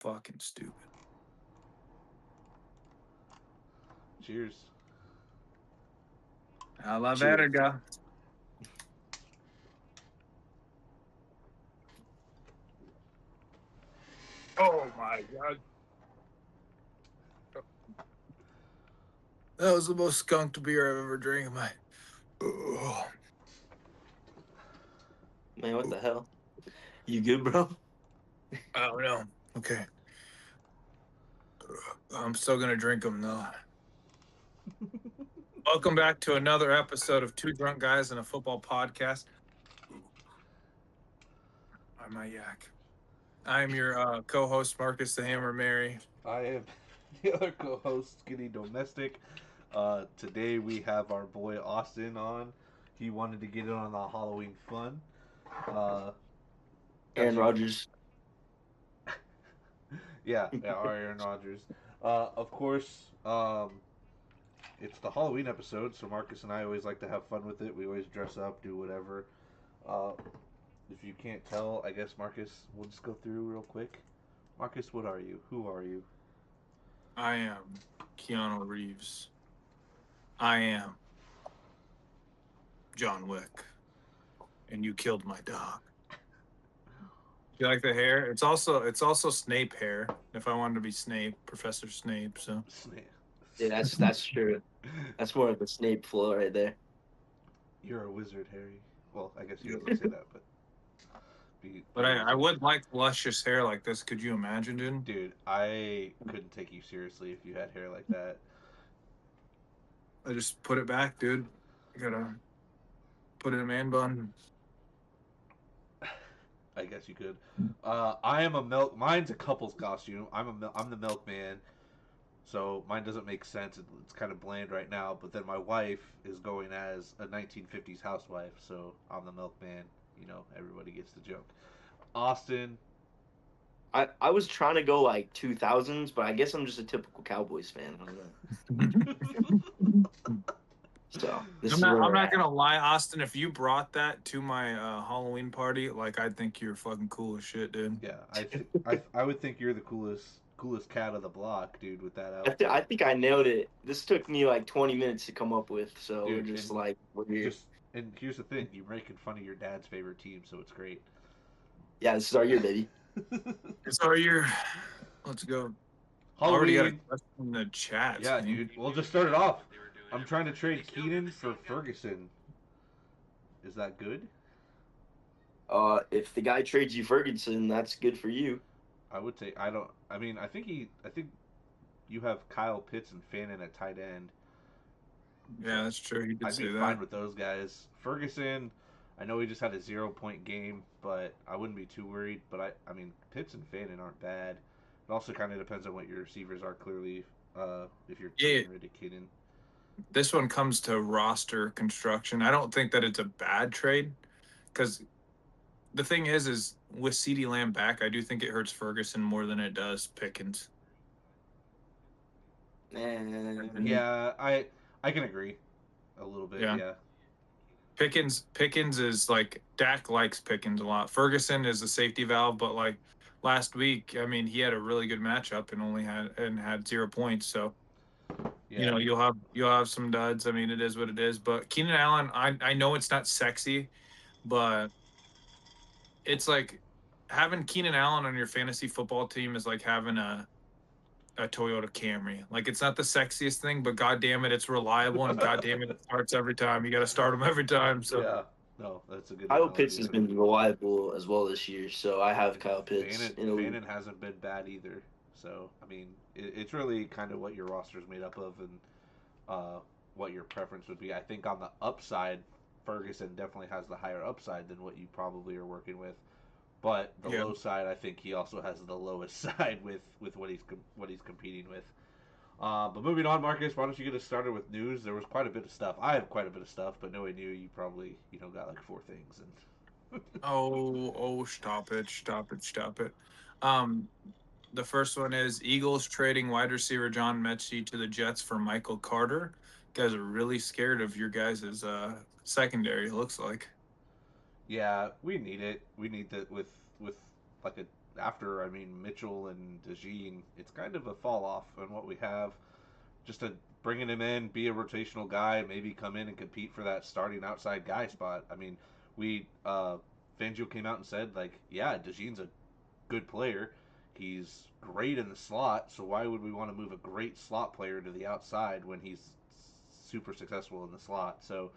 fucking stupid. Cheers. A la Cheers. verga. Oh my god. That was the most skunked beer I've ever drank in my. Ugh. Man, what the hell? You good, bro? I don't know. Okay. I'm still gonna drink them though. Welcome back to another episode of Two Drunk Guys and a Football Podcast. I'm my yak. I'm your co-host Marcus the Hammer Mary. I am the other co-host, Skinny Domestic. Today we have our boy Austin on. He wanted to get in on the Halloween fun. Aaron Rodgers. Yeah, Aaron Rodgers. Of course, it's the Halloween episode, so Marcus and I always like to have fun with it. We always dress up, do whatever. If you can't tell, I guess, Marcus, we'll just go through real quick. Marcus, what are you? Who are you? I am Keanu Reeves. I am John Wick. And you killed my dog. You like the hair? It's also Snape hair. If I wanted to be Snape, Professor Snape. So Snape. Yeah, that's true. That's more of a Snape flow right there. You're a wizard, Harry. Well, I guess you doesn't say that, but. But I would like luscious hair like this. Could you imagine, dude? Dude, I couldn't take you seriously if you had hair like that. I just put it back, dude. I gotta put it in a man bun. I guess you could. I am a milk. Mine's a couple's costume. I'm the milkman, so mine doesn't make sense. It's kind of bland right now. But then my wife is going as a 1950s housewife, so I'm the milkman. You know, everybody gets the joke. Austin. I was trying to go like 2000s, but I guess I'm just a typical Cowboys fan. I don't know. So this I'm is where not gonna lie, Austin. If you brought that to my Halloween party, like I think you're fucking cool as shit, dude. Yeah, I would think you're the coolest cat of the block, dude, with that outfit. I think I nailed it. This took me like 20 minutes to come up with, so Dude, we're just like we're here. And here's the thing: you're making fun of your dad's favorite team, so it's great. Yeah, this is our year, baby. It's our year. Let's go. Already got a question in the chat. Yeah, dude. We'll just start it off. I'm trying to trade Keenan for Ferguson. Is that good? If the guy trades you Ferguson, that's good for you. I would say I don't. I mean, I think you have Kyle Pitts and Fannin at tight end. Yeah, that's true. You did I'd say be that. fine with those guys. Ferguson, I know he just had a 0-point game, but I wouldn't be too worried. But I mean, Pitts and Fannin aren't bad. It also kind of depends on what your receivers are. Clearly, if you're getting rid of Keenan. This one comes to roster construction. I don't think that it's a bad trade because the thing is with CeeDee Lamb back, I do think it hurts Ferguson more than it does Pickens. Yeah, I can agree a little bit. Yeah. Pickens is like Dak likes Pickens a lot. Ferguson is a safety valve, but like last week, I mean, he had a really good matchup and had 0 points. So. Yeah. You know, you'll have some duds. I mean, it is what it is. But Keenan Allen, I know it's not sexy, but it's like having Keenan Allen on your fantasy football team is like having a Toyota Camry. Like it's not the sexiest thing, but goddamn it, it's reliable and goddamn it starts every time. You got to start him every time. So yeah, no, that's a good. Kyle Pitts has been reliable as well this year, so I have Kyle Pitts. Fannin hasn't been bad either. So I mean, it's really kind of what your roster is made up of and what your preference would be. I think on the upside, Ferguson definitely has the higher upside than what you probably are working with. But the low side, I think he also has the lowest side with what he's competing with. But moving on, Marcus, why don't you get us started with news? There was quite a bit of stuff. I have quite a bit of stuff, but knowing you probably got like 4 things. And stop it. The first one is Eagles trading wide receiver John Mechie to the Jets for Michael Carter. You guys are really scared of your guys' secondary, it looks like. Yeah, we need it. We need that with like after, Mitchell and DeJean, it's kind of a fall off on what we have. Just bringing him in, be a rotational guy, maybe come in and compete for that starting outside guy spot. Fangio came out and said, like, yeah, DeJean's a good player. He's great in the slot, so why would we want to move a great slot player to the outside when he's super successful in the slot? So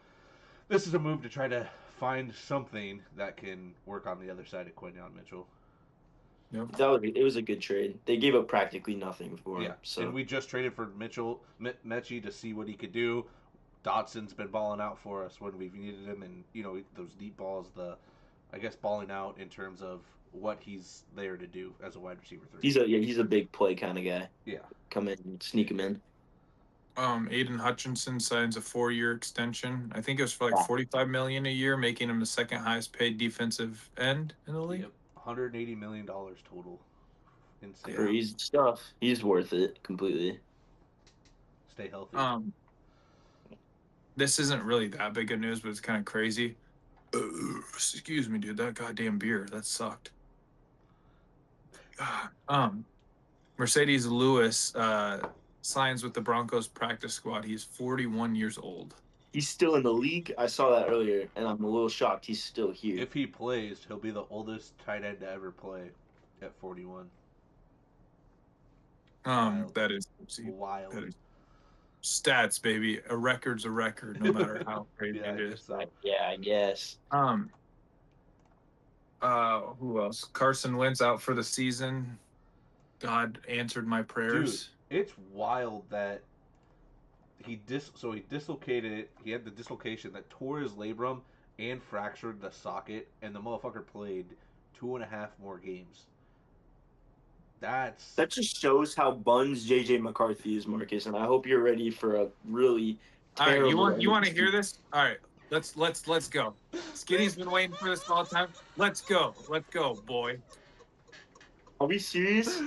this is a move to try to find something that can work on the other side of Quinyon Mitchell. Yep. It was a good trade. They gave up practically nothing for him. Yeah, So. and we just traded for Mechie to see what he could do. Dotson's been balling out for us when we've needed him, and those deep balls. Balling out in terms of what he's there to do as a wide receiver 3. He's a big play kind of guy. Yeah, come in and sneak him in. Aiden Hutchinson signs a 4-year extension. I think it was for like $45 million a year, making him the second highest paid defensive end in the league. Yep. $180 million total. Insane. Crazy stuff. He's worth it completely. Stay healthy. This isn't really that big of news, but it's kind of crazy. Excuse me, dude. That goddamn beer, that sucked. Mercedes Lewis signs with the Broncos practice squad. He's 41 years old. He's still in the league. I saw that earlier, and I'm a little shocked he's still here. If he plays, he'll be the oldest tight end to ever play at 41. Wild. That is wild. That is stats, baby. A record's a record, no matter how crazy Yeah, it is. Yeah, I guess. Who else? Carson Wentz out for the season. God answered my prayers. Dude, it's wild that he dislocated it. He had the dislocation that tore his labrum and fractured the socket, and the motherfucker played 2.5 more games. That just shows how buns JJ McCarthy is, Marcus, and I hope you're ready for a really terrible. All right, you want to hear this? All right, let's go. Skinny's been waiting for this all the time. Let's go, boy. Are we serious?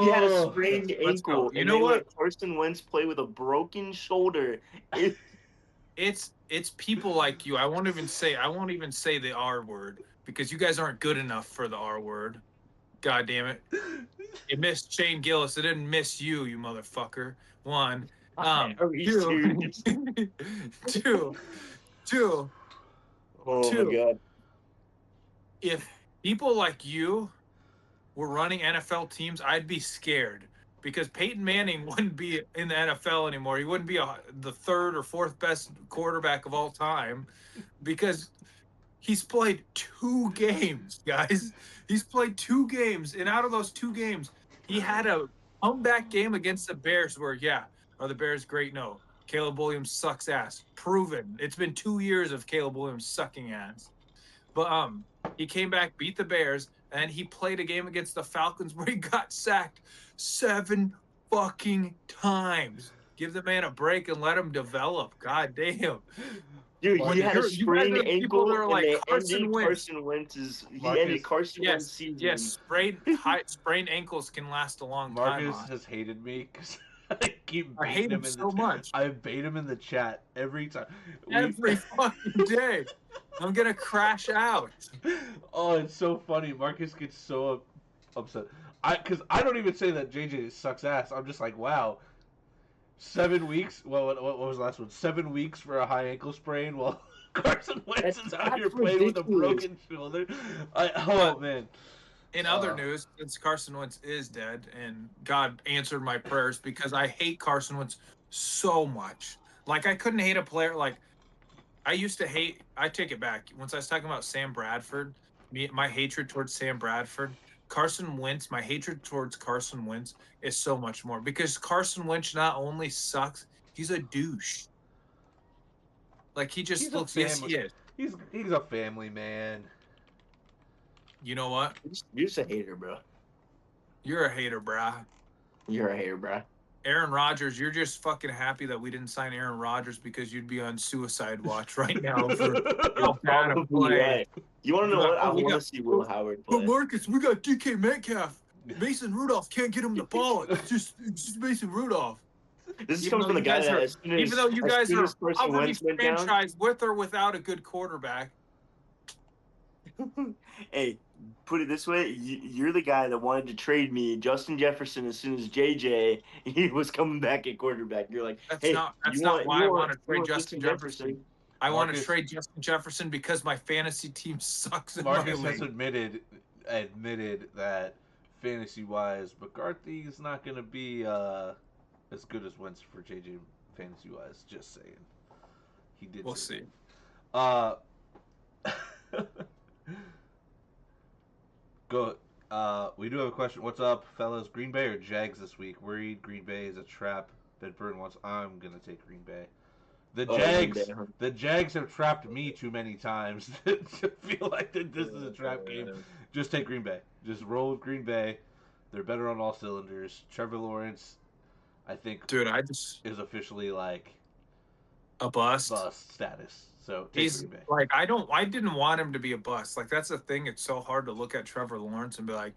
He had a sprained ankle. You know what? Carson Wentz play with a broken shoulder. It's people like you. I won't even say the R word because you guys aren't good enough for the R word. God damn it! It missed Shane Gillis. It didn't miss you, you motherfucker. One. Two. Oh my God. If people like you were running NFL teams, I'd be scared because Peyton Manning wouldn't be in the NFL anymore. He wouldn't be the third or fourth best quarterback of all time because he's played 2 games, guys. He's played 2 games, and out of those 2 games, he had a comeback game against the Bears where, are the Bears great? No. Caleb Williams sucks ass. Proven. It's been 2 years of Caleb Williams sucking ass. But he came back, beat the Bears, and he played a game against the Falcons where he got sacked 7 fucking times. Give the man a break and let him develop. God damn. Dude, he had a sprained ankle, and like they Carson Wentz. He ended Carson Wentz's season. Yes, sprained ankles can last a long time. Marcus has hated me because I hate him so much. I bait him in the chat every time. Every fucking day. I'm going to crash out. Oh, it's so funny. Marcus gets so upset. Because I don't even say that JJ sucks ass. I'm just like, wow. 7 weeks. Well, what was the last one? 7 weeks for a high ankle sprain. Well, Carson Wentz is out here playing with a broken shoulder. Man. In other news, since Carson Wentz is dead, and God answered my prayers because I hate Carson Wentz so much. Like, I couldn't hate a player. Like, I used to hate. I take it back. Once I was talking about Sam Bradford, my hatred towards Sam Bradford. Carson Wentz, my hatred towards Carson Wentz is so much more because Carson Wentz not only sucks, he's a douche. Like he just looks. Yes, he is. He's a family man. You know what? You're just a hater, bro. You're a hater, brah. You're a hater, bro. Aaron Rodgers, you're just fucking happy that we didn't sign Aaron Rodgers because you'd be on suicide watch right now for how bad a play. Right. You want to know what? I want to see Will Howard play. But Marcus, we got DK Metcalf. Mason Rudolph can't get him the ball. It's just Mason Rudolph. This is coming from the guy that even though you guys are probably franchise with or without a good quarterback. Hey, put it this way: you're the guy that wanted to trade me Justin Jefferson as soon as JJ he was coming back at quarterback. You're like, hey, That's you not want why I want to you trade want Justin Jefferson. I want to Marcus- trade Justin Jefferson because my fantasy team sucks in my Marcus has league. admitted that fantasy wise, McCarthy is not going to be as good as Wentz for JJ fantasy wise. Just saying, he did. We'll say see. that. Go. We do have a question. What's up, fellas? Green Bay or Jags this week? Worried Green Bay is a trap. That Burn wants. I'm gonna take Green Bay. The Jags have trapped me too many times to feel like that this is a trap game. Just take Green Bay. Just roll with Green Bay. They're better on all cylinders. Trevor Lawrence, I think, Dude, is officially like a bust status. So take Green Bay. Like I didn't want him to be a bust. Like that's the thing. It's so hard to look at Trevor Lawrence and be like,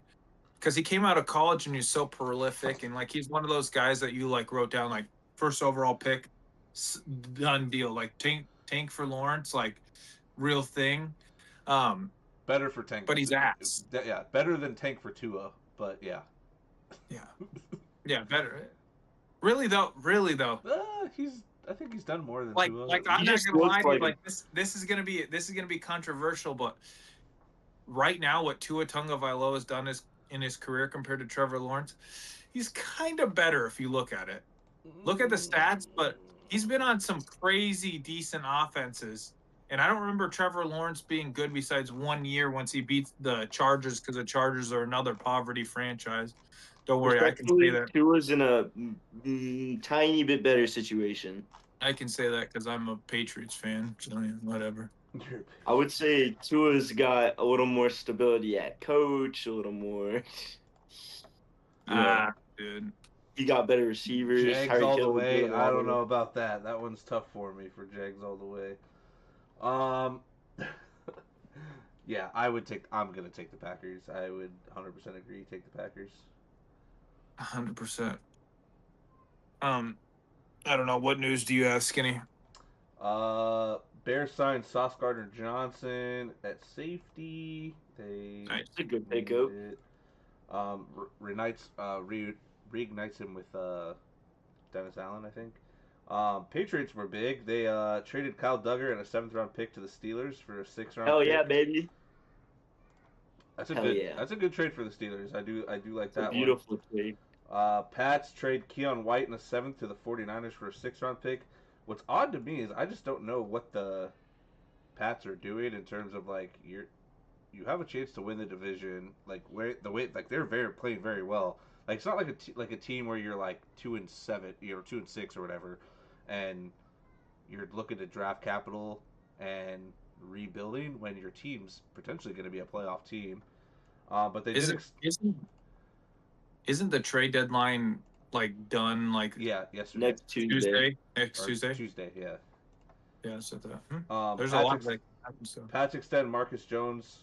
because he came out of college and he's so prolific and like he's one of those guys that you like wrote down like first overall pick, done deal. Like tank for Lawrence, like real thing. Better for Tank, but he's ass. Yeah, better than Tank for Tua, but yeah. Yeah, better. Really though. I think he's done more than Tua. Like I'm not gonna lie to you. Like this is gonna be controversial, but right now what Tua Tagovailoa has done in his career compared to Trevor Lawrence, he's kind of better if you look at it. Look at the stats, but he's been on some crazy decent offenses. And I don't remember Trevor Lawrence being good besides 1 year once he beat the Chargers because the Chargers are another poverty franchise. Don't worry, I can say that. Tua's in a tiny bit better situation. I can say that because I'm a Patriots fan. So whatever. I would say Tua's got a little more stability at coach, a little more. Dude. He got better receivers. Jags all the way. I don't know about that. That one's tough for me for Jags all the way. Yeah, I'm gonna take the Packers. I would 100% agree. Take the Packers. 100%. I don't know. What news do you have, Skinny? Bears signed Sauce Gardner-Johnson at safety. That's a good pickup. Reignites him with Dennis Allen, I think. Patriots were big. They traded Kyle Duggar and a 7th-round pick to the Steelers for a 6th-round. Hell pick. yeah, baby! That's a good trade for the Steelers. I do like that. Beautiful trade. Pats trade Keon White in the 7th to the 49ers for a 6th-round pick. What's odd to me is I just don't know what the Pats are doing in terms of like you have a chance to win the division, like they're playing very well. Like it's not like a team where you're like 2-7, 2-6 or whatever, and you're looking to draft capital and rebuilding when your team's potentially going to be a playoff team. But they isn't the trade deadline like done like yesterday. Next Tuesday. Tuesday, yeah. Yeah, so that. There's Pats a lot that happens to. Pats extend Marcus Jones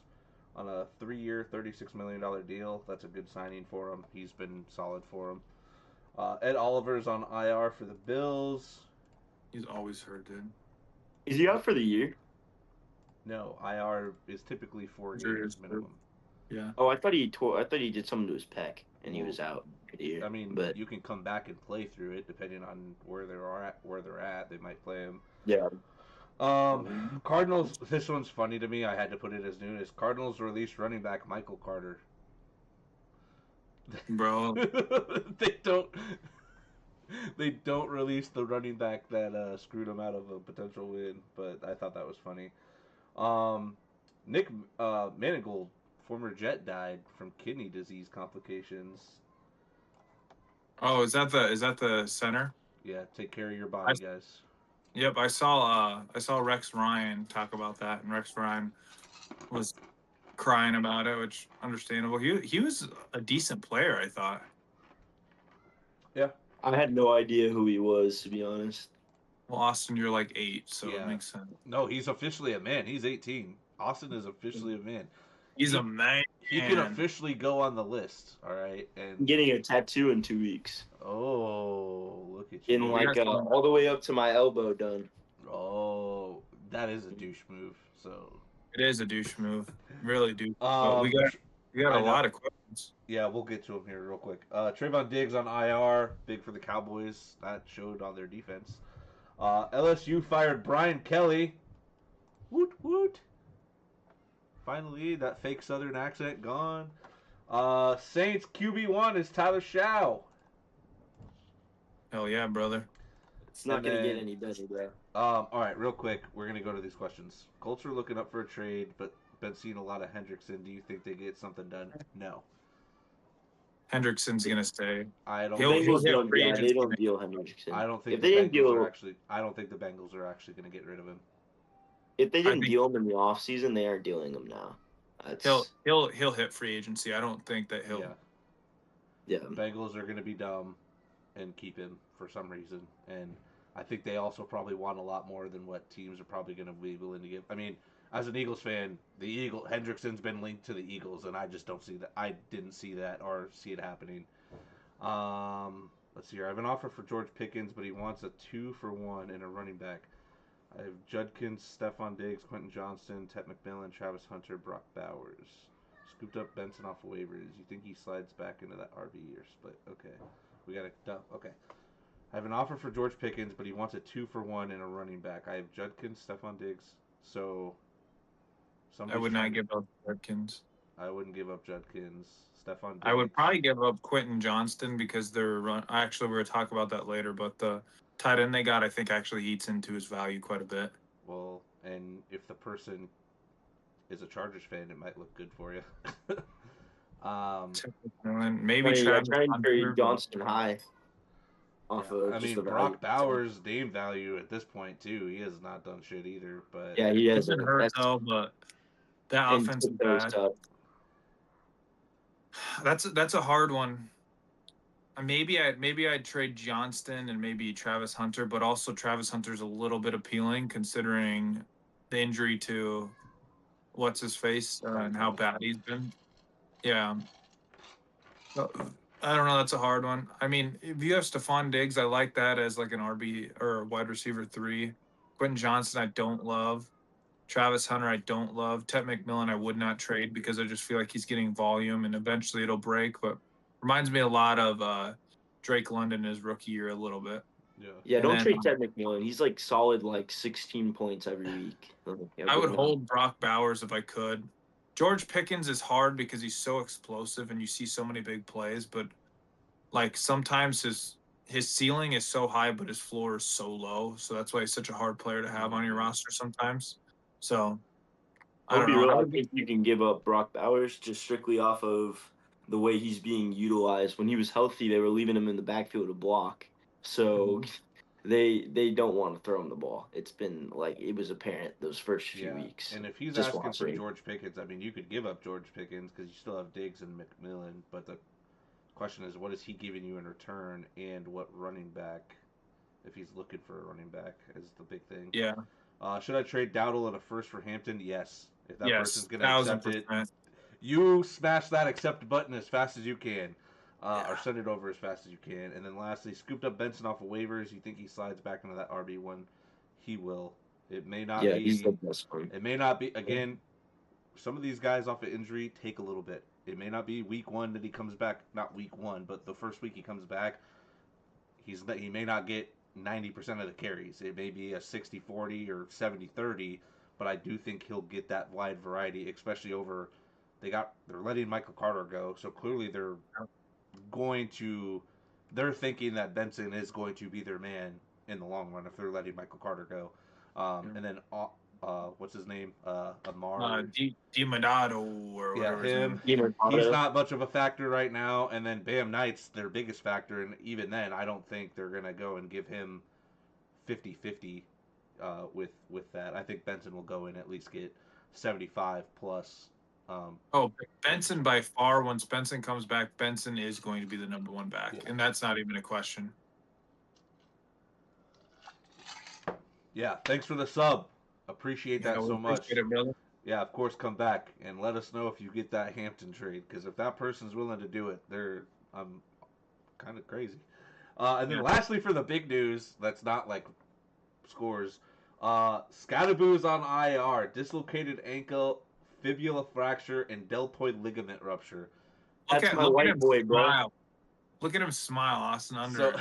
on a 3-year, $36 million deal. That's a good signing for him. He's been solid for him. Ed Oliver's on IR for the Bills. He's always hurt, dude. Is he out for the year? No, IR is typically 4 years minimum. Yeah. Oh, I thought he did something to his pec and he was out for the year. I mean, but you can come back and play through it depending on where they're at. They might play him. Yeah. Cardinals. This one's funny to me. I had to put it as news. Cardinals released running back Michael Carter. Bro, they don't release the running back that screwed them out of a potential win. But I thought that was funny. Nick Manigold, former Jet, died from kidney disease complications. Oh, is that the center? Yeah, take care of your body, guys. Yep, I saw Rex Ryan talk about that, and Rex Ryan was crying about it, which understandable. He was a decent player, I thought. Yeah, I had no idea who he was, to be honest. Well, Austin, you're like 8, so it makes sense. No, he's officially a man. He's 18. Austin is officially a man. He's a man. He can officially go on the list. All right, and I'm getting a tattoo in 2 weeks. Oh, look at you! In like all the way up to my elbow, done. Oh, that is a douche move. So It is a douche move. Really douche. But we got a lot of questions. Yeah, we'll get to him here real quick. Trayvon Diggs on IR, big for the Cowboys. That showed on their defense. LSU fired Brian Kelly. Woot woot. Finally, that fake Southern accent gone. Saints QB1 is Tyler Shaw. Hell yeah, brother. It's not going to get any better, bro. All right, real quick, we're gonna go to these questions. Colts are looking up for a trade, but been seeing a lot of Hendrickson. Do you think they get something done? No. Hendrickson's gonna stay. I don't. He'll hit free They agency. don't deal Hendrickson. I don't think if the they didn't Bengals deal, are actually. I don't think the Bengals are actually going to get rid of him. If they didn't deal him in the offseason, they are dealing him now. He'll hit free agency. I don't think that he'll. Yeah. The Bengals are going to be dumb and keep him for some reason, and I think they also probably want a lot more than what teams are probably going to be willing to give. I mean, as an Eagles fan, Hendrickson's been linked to the Eagles, and I just don't see that. I didn't see that or see it happening. Let's see here. I have an offer for George Pickens, but he wants a 2-for-1 and a running back. I have Judkins, Stephon Diggs, Quentin Johnston, Ted McMillan, Travis Hunter, Brock Bowers. Scooped up Benson off waivers. You think he slides back into that RB or split? Okay. We got a okay. I have an offer for George Pickens, but he wants a 2-for-1 and a running back. I have Judkins, Stephon Diggs. So I would not give up Judkins. I wouldn't give up Judkins. Stephon Diggs. I would probably give up Quentin Johnston because they're run. Actually, we're gonna talk about that later. But the tight end they got, I think, actually eats into his value quite a bit. Well, and if the person is a Chargers fan, it might look good for you. Maybe Travis Hunter, Johnston high. I mean, Brock Bowers' name value at this point too. He has not done shit either. But yeah, he hasn't hurt though. But that offense is bad. That's a hard one. Maybe I'd trade Johnston and maybe Travis Hunter, but also Travis Hunter's a little bit appealing considering the injury to what's his face and how bad he's been. Yeah. I don't know. That's a hard one. I mean, if you have Stephon Diggs, I like that as like an RB or wide receiver 3. Quentin Johnston, I don't love. Travis Hunter, I don't love. Ted McMillan, I would not trade because I just feel like he's getting volume and eventually it'll break. But reminds me a lot of Drake London his rookie year a little bit. Yeah, don't trade Ted McMillan. He's like solid, like 16 points every week. I would hold Brock Bowers if I could. George Pickens is hard because he's so explosive and you see so many big plays, but like sometimes his ceiling is so high, but his floor is so low. So that's why he's such a hard player to have on your roster sometimes. So I don't know. I think you can give up Brock Bowers just strictly off of the way he's being utilized. When he was healthy, they were leaving him in the backfield to block. So they don't want to throw him the ball. It's been like it was apparent those first few weeks. And if he's asking for George Pickens, I mean, you could give up George Pickens because you still have Diggs and McMillan. But the question is, what is he giving you in return, and what running back? If he's looking for a running back, is the big thing. Yeah. Should I trade Dowdle and a first for Hampton? Yes. If that person's going to accept 1,000%. it, you smash that accept button as fast as you can. Or send it over as fast as you can. And then lastly, scooped up Benson off of waivers. You think he slides back into that RB1? He will. It may not be. He's the best one. It may not be. Again, some of these guys off of injury take a little bit. It may not be week 1 that he comes back. Not week 1, but the first week he comes back, he may not get 90% of the carries. It may be a 60-40 or 70-30, but I do think he'll get that wide variety, especially over. They're letting Michael Carter go, so clearly they're thinking that Benson is going to be their man in the long run if they're letting Michael Carter go. And then what's his name? Amar DiMatteo or whatever. Him. He's not much of a factor right now. And then Bam Knight's their biggest factor, and even then, I don't think they're gonna go and give him 50-50 with that. I think Benson will go and at least get 75 plus. Benson by far. Once Benson comes back, Benson is going to be the number 1 back, and that's not even a question. Yeah, thanks for the sub. Appreciate that so much. Appreciate it, brother. Yeah, of course, come back and let us know if you get that Hampton trade, because if that person's willing to do it, I'm kind of crazy. And then lastly, for the big news, that's not like scores. Scadaboo's on IR. Dislocated ankle, fibula fracture, and deltoid ligament rupture. That's my look at white him boy, bro. smile. Look at him smile, Austin Under. So,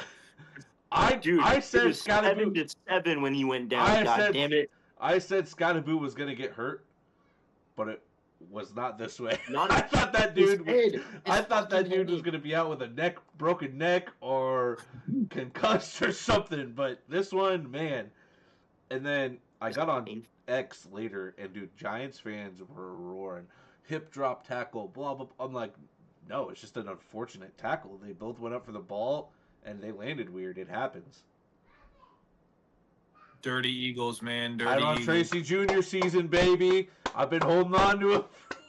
I said it was Scadaboo 7-7 when he went down. Damn it! I said Scadaboo was gonna get hurt, but it was not this way. Not I thought that dude. I thought that dude was head. gonna be out with a broken neck or concussed or something. But this one, man. And then I got on X later, and dude, Giants fans were roaring, hip drop tackle, blah blah. I'm like, no, it's just an unfortunate tackle. They both went up for the ball, and they landed weird. It happens. Dirty Eagles, man. Dirty Tyron Eagles. Tracy Jr. season, baby. I've been holding on to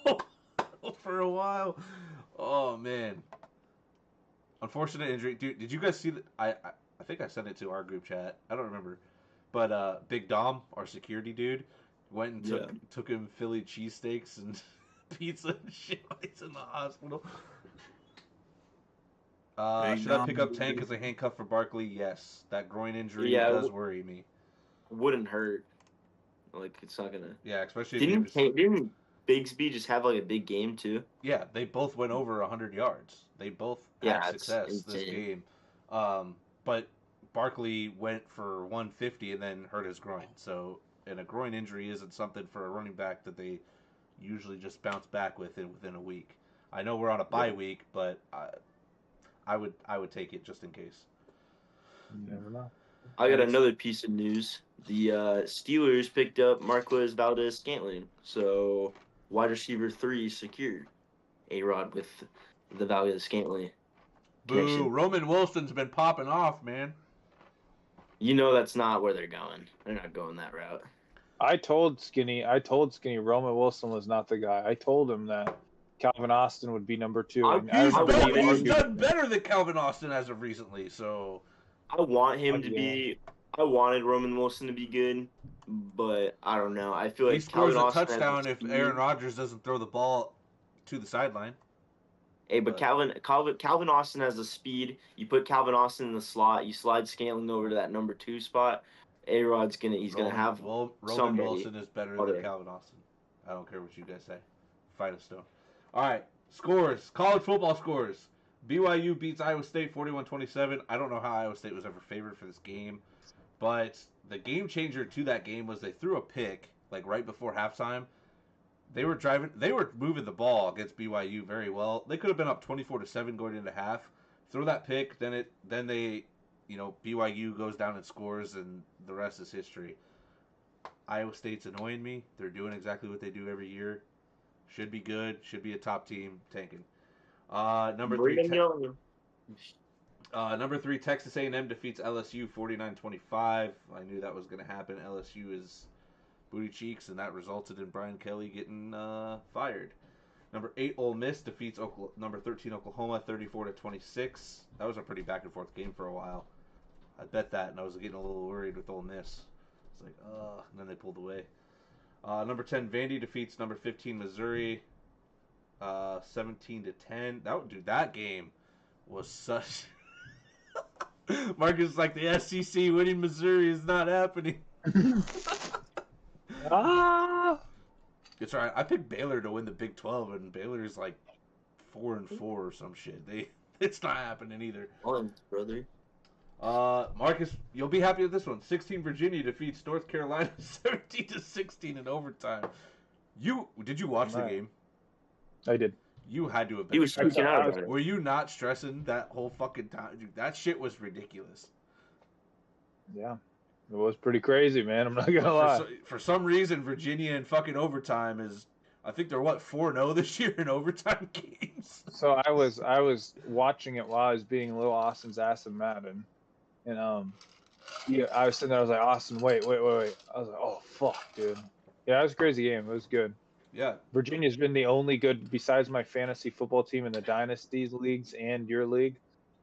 it for a while. Oh man. Unfortunate injury, dude. Did you guys see that? I think I sent it to our group chat. I don't remember. But Big Dom, our security dude, went and took him Philly cheesesteaks and pizza and shit while he's in the hospital. Should I pick up Tank as a handcuff for Barkley? Yes. That groin injury does worry me. Wouldn't hurt. Like, it's not gonna. Yeah, especially didn't Bigsby just have like a big game too? Yeah, they both went over 100 yards. They both had success this game. But Barkley went for 150 and then hurt his groin. So, and a groin injury isn't something for a running back that they usually just bounce back within a week. I know we're on a bye week, but I would take it just in case. You never know. I got another piece of news. The Steelers picked up Marquez Valdez-Scantling, so wide receiver 3 secured. A-Rod with the value of the Scantling. Boo! Roman Wilson's been popping off, man. You know that's not where they're going. They're not going that route. I told Skinny Roman Wilson was not the guy. I told him that Calvin Austin would be number 2. He's done better than Calvin Austin as of recently, so I want him to be. I wanted Roman Wilson to be good, but I don't know. I feel like he scores Calvin a Austin touchdown if Aaron Rodgers doesn't throw the ball to the sideline. Hey, but Calvin Austin has the speed. You put Calvin Austin in the slot. You slide Scantling over to that number 2 spot. A-Rod's gonna have Roman Wilson is better than Calvin Austin. I don't care what you guys say. Fight us though. All right, scores. College football scores. BYU beats Iowa State 41-27. I don't know how Iowa State was ever favored for this game, but the game changer to that game was they threw a pick like right before halftime. They were moving the ball against BYU very well. They could have been up 24-7 going into half. Throw that pick, then they, BYU goes down and scores, and the rest is history. Iowa State's annoying me. They're doing exactly what they do every year. Should be good. Should be a top team. Tanking. Number 3, Texas A&M defeats LSU 49-25. I knew that was going to happen. LSU is booty cheeks, and that resulted in Brian Kelly getting fired. Number 8, Ole Miss defeats number 13, Oklahoma 34-26. That was a pretty back and forth game for a while. I bet that, and I was getting a little worried with Ole Miss. It's like, and then they pulled away. Number 10, Vandy defeats number 15, Missouri 17-10. That game was such. Marcus is like, the SEC winning Missouri is not happening. It's alright. I picked Baylor to win the Big 12, and Baylor's like 4-4 or some shit. It's not happening either. Brother. Marcus, you'll be happy with this one. 16 Virginia defeats North Carolina 17-16 in overtime. Did you watch the game? I did. You had to have been. He was freaking out about it. Were you not stressing that whole fucking time? Dude, that shit was ridiculous. Yeah. It was pretty crazy, man. I'm not gonna lie. For some reason, Virginia in fucking overtime is, I think they're 4-0 this year in overtime games. So I was watching it while I was beating Little Austin's ass in Madden, and I was sitting there. I was like, Austin, wait. I was like, oh fuck, dude. Yeah, it was a crazy game. It was good. Yeah. Virginia's been the only good, besides my fantasy football team in the dynasties leagues and your league.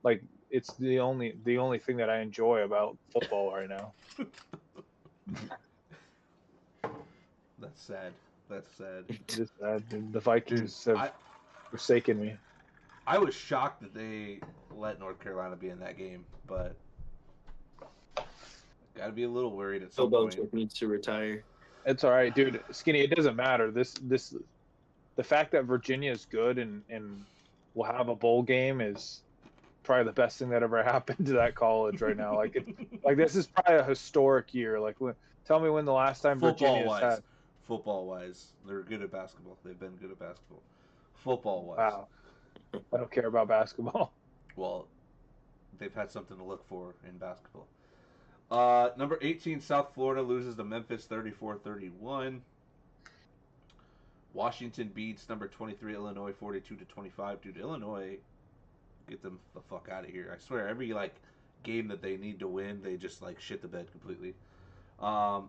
Like, it's the only thing that I enjoy about football right now. That's sad. It's just sad. The Vikings have forsaken me. I was shocked that they let North Carolina be in that game, but Got to be a little worried at Bill some point. Belichick needs to retire. It's all right, dude. Skinny, it doesn't matter. The fact that Virginia is good and will have a bowl game is probably the best thing that ever happened to that college right now. Like this is probably a historic year. Like, tell me when the last time Virginia's had. Football-wise, they're good at basketball. They've been good at basketball. Football-wise. Wow. I don't care about basketball. Well, they've had something to look for in basketball. Number 18, South Florida loses to Memphis 34-31. Washington beats number 23, Illinois 42-25. Dude, Illinois, get them the fuck out of here. I swear, every game that they need to win, they just shit the bed completely.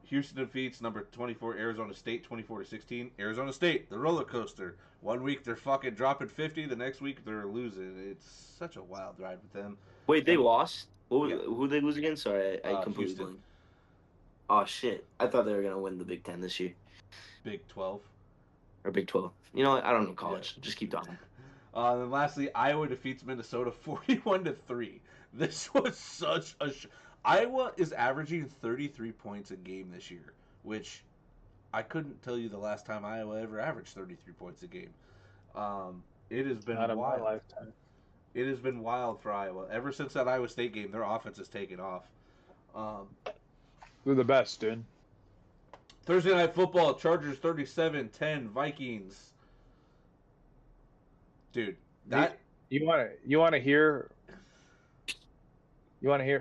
Houston defeats number 24, Arizona State 24-16. Arizona State, the roller coaster. 1 week they're fucking dropping 50, the next week they're losing. It's such a wild ride with them. Wait, they lost? Who did they lose again? Sorry, I completely Houston. blanked. Oh shit! I thought they were gonna win the Big Ten this year Big 12. or Big 12. You know what? I don't know college. Just keep talking. Then lastly, Iowa defeats Minnesota 41-3. This was such a. Iowa is averaging 33 points a game this year, which I couldn't tell you the last time Iowa ever averaged 33 points a game. It has been Not in my wild. lifetime. It has been wild for Iowa. Ever since that Iowa State game, their offense has taken off. They're the best, dude. Thursday Night Football, Chargers 37-10, Vikings. Dude, that... You want to hear...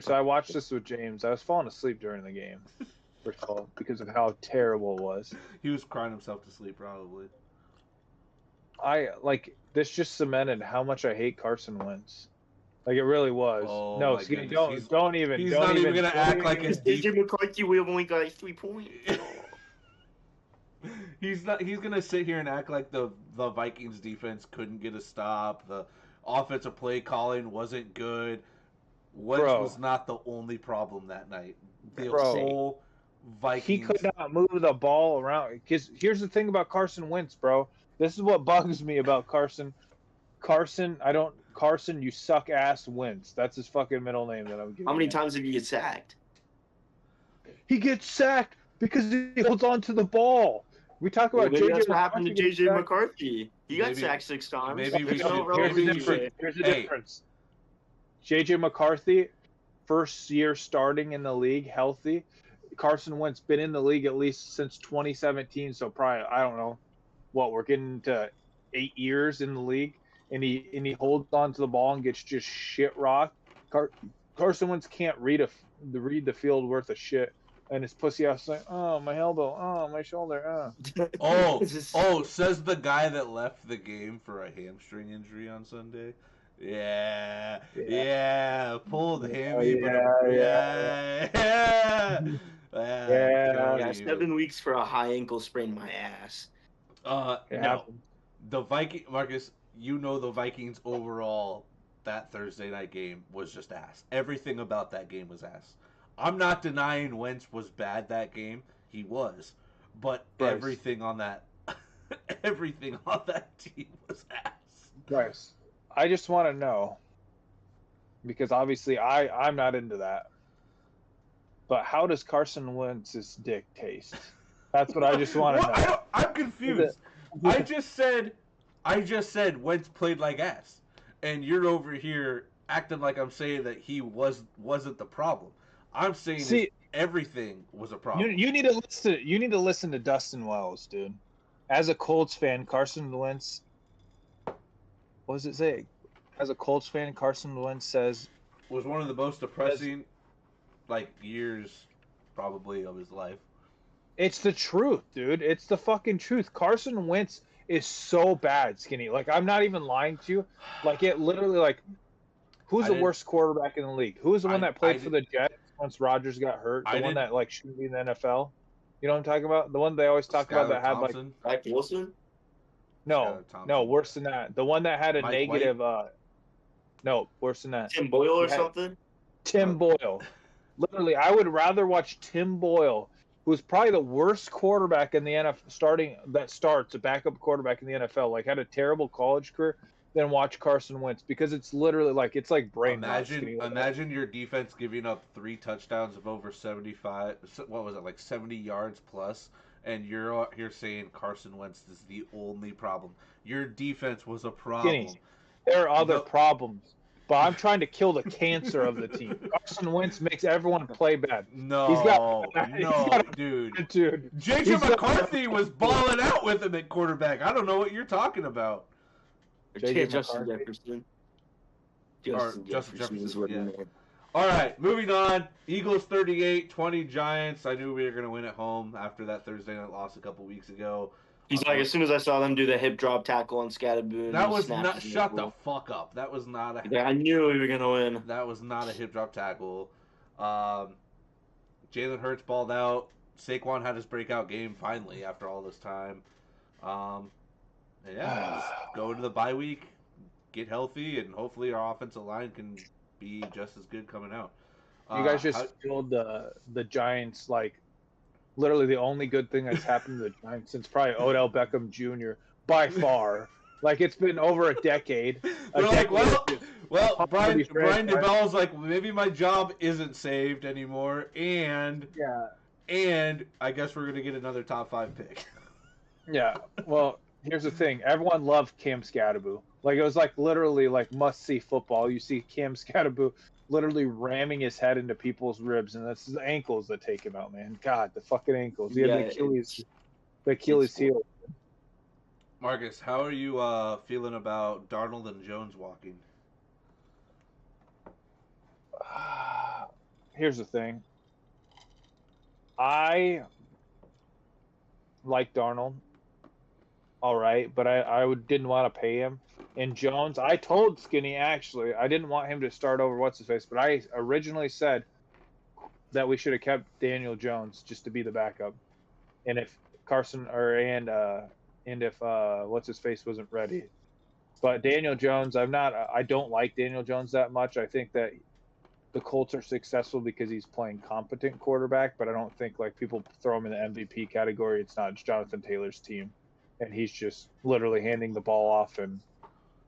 So I watched this with James. I was falling asleep during the game, first of all, because of how terrible it was. He was crying himself to sleep, probably. This just cemented how much I hate Carson Wentz. Like, it really was. Oh, no, my Skinny, goodness. don't even. He's don't not even even going to act like his JJ McCarthy, we have only got 3 points. He's going to sit here and act like the Vikings defense couldn't get a stop. The offensive play calling wasn't good. Wentz was not the only problem that night. The whole Vikings. He could not move the ball around. Because here's the thing about Carson Wentz, bro. This is what bugs me about Carson. Carson, you suck ass Wentz. That's his fucking middle name that I'm giving. How many times did he get sacked? He gets sacked because he holds on to the ball. We talk about maybe JJ. That's what happened to McCarthy JJ McCarthy. He got sacked 6 times. Maybe we should. Here's the difference. JJ McCarthy, first year starting in the league, healthy. Carson Wentz been in the league at least since 2017, so probably I don't know what we're getting to 8 years in the league, and he holds on to the ball and gets just shit rocked. Carson Wentz can't read the field worth of shit, and his pussy ass like, oh my elbow, oh my shoulder, oh, says the guy that left the game for a hamstring injury on Sunday. Yeah, pulled hammy, Yeah, 7 weeks for a high ankle sprain, my ass. No, the Viking Marcus, the Vikings overall that Thursday night game was just ass. Everything about that game was ass. I'm not denying Wentz was bad that game. He was, but everything on that team was ass. Bryce, I just want to know, because obviously I'm not into that, but how does Carson Wentz's dick taste? That's what I just want to know. I'm confused. I just said Wentz played like ass, and you're over here acting like I'm saying that he wasn't the problem. I'm saying everything was a problem. You need to listen to Dustin Wells, dude. As a Colts fan, Carson Wentz. What does it say? As a Colts fan, Carson Wentz says was one of the most depressing years probably of his life. It's the truth, dude. It's the fucking truth. Carson Wentz is so bad, Skinny. Like, I'm not even lying to you. Like, it literally, who's the worst quarterback in the league? Who was the one that played for the Jets once Rodgers got hurt? The one that, shouldn't be in the NFL? You know what I'm talking about? The one they always talk about that had, Mike Wilson? No, worse than that. The one that had a negative, no, worse than that. Tim Boyle or something? Tim Boyle. Literally, I would rather watch Tim Boyle, who's probably the worst quarterback in the NFL, a backup quarterback in the NFL, had a terrible college career. than watch Carson Wentz because it's literally like it's like brain rot. Imagine your defense giving up 3 touchdowns of over 75. What was it, like 70 yards plus? And you're saying Carson Wentz is the only problem. Your defense was a problem. Skinny. There are other problems, but I'm trying to kill the cancer of the team. Carson Wentz makes everyone play bad. Dude. Dude. Jacob McCarthy was balling out with him at quarterback. I don't know what you're talking about. Justin Jefferson. Justin Jefferson, yeah. All right, moving on. Eagles 38-20 Giants. I knew we were going to win at home after that Thursday night loss a couple weeks ago. He's like, as soon as I saw them do the hip drop tackle on Scatterboon. That was not. Shut the fuck up. That was not a. Yeah, I knew we were gonna win. That was not a hip drop tackle. Jalen Hurts balled out. Saquon had his breakout game finally after all this time. And yeah, just go into the bye week, get healthy, and hopefully our offensive line can be just as good coming out. You guys just killed the Giants like. Literally the only good thing that's happened to the Giants since probably Odell Beckham Jr. by far. Like it's been over a decade. Brian DeBell's like, maybe my job isn't saved anymore, and I guess we're gonna get another top 5 pick. Yeah. Well, here's the thing. Everyone loved Cam Scatterbo. Like it was like literally like must see football. You see Cam Scatterbo literally ramming his head into people's ribs, and that's his ankles that take him out, man. God, the fucking ankles. He had the Achilles heel. Marcus, how are you feeling about Darnold and Jones walking? Here's the thing. I like Darnold, all right, but I didn't want to pay him. And Jones, I told Skinny actually, I didn't want him to start over what's-his-face, but I originally said that we should have kept Daniel Jones just to be the backup. And if Carson and if what's-his-face wasn't ready. But Daniel Jones, I don't like Daniel Jones that much. I think that the Colts are successful because he's playing competent quarterback, but I don't think like people throw him in the MVP category. It's not Jonathan Taylor's team. And he's just literally handing the ball off and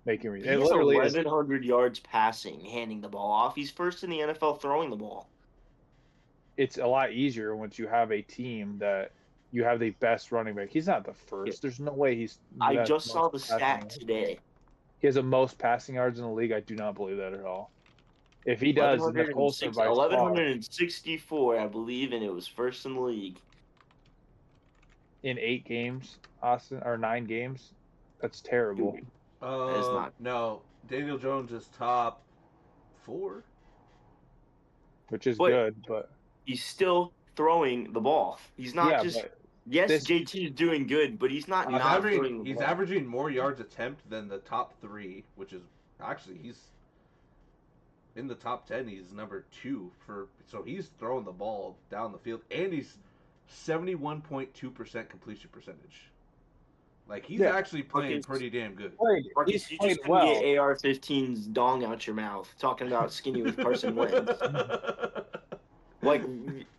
making He's 1,100 yards passing, handing the ball off. He's first in the NFL throwing the ball. It's a lot easier once you have a team that you have the best running back. He's not the first. Yeah. There's no way he's. I just saw the stat today. He has the most passing yards in the league. I do not believe that at all. If he does, then the Colts are by 1,164, I believe, and it was first in the league. In 8 games, Austin, or 9 games? That's terrible. No, Daniel Jones is top 4. Which is good, but he's still throwing the ball. He's not JT is doing good, but he's not throwing the ball. He's averaging more yards attempt than the top 3, which is actually he's in the top 10. He's number 2 so he's throwing the ball down the field, and he's 71.2% completion percentage. Like, he's actually playing pretty damn good. Marcus, you just couldn't get AR-15's dong out your mouth talking about Skinny with Carson Wentz. Like,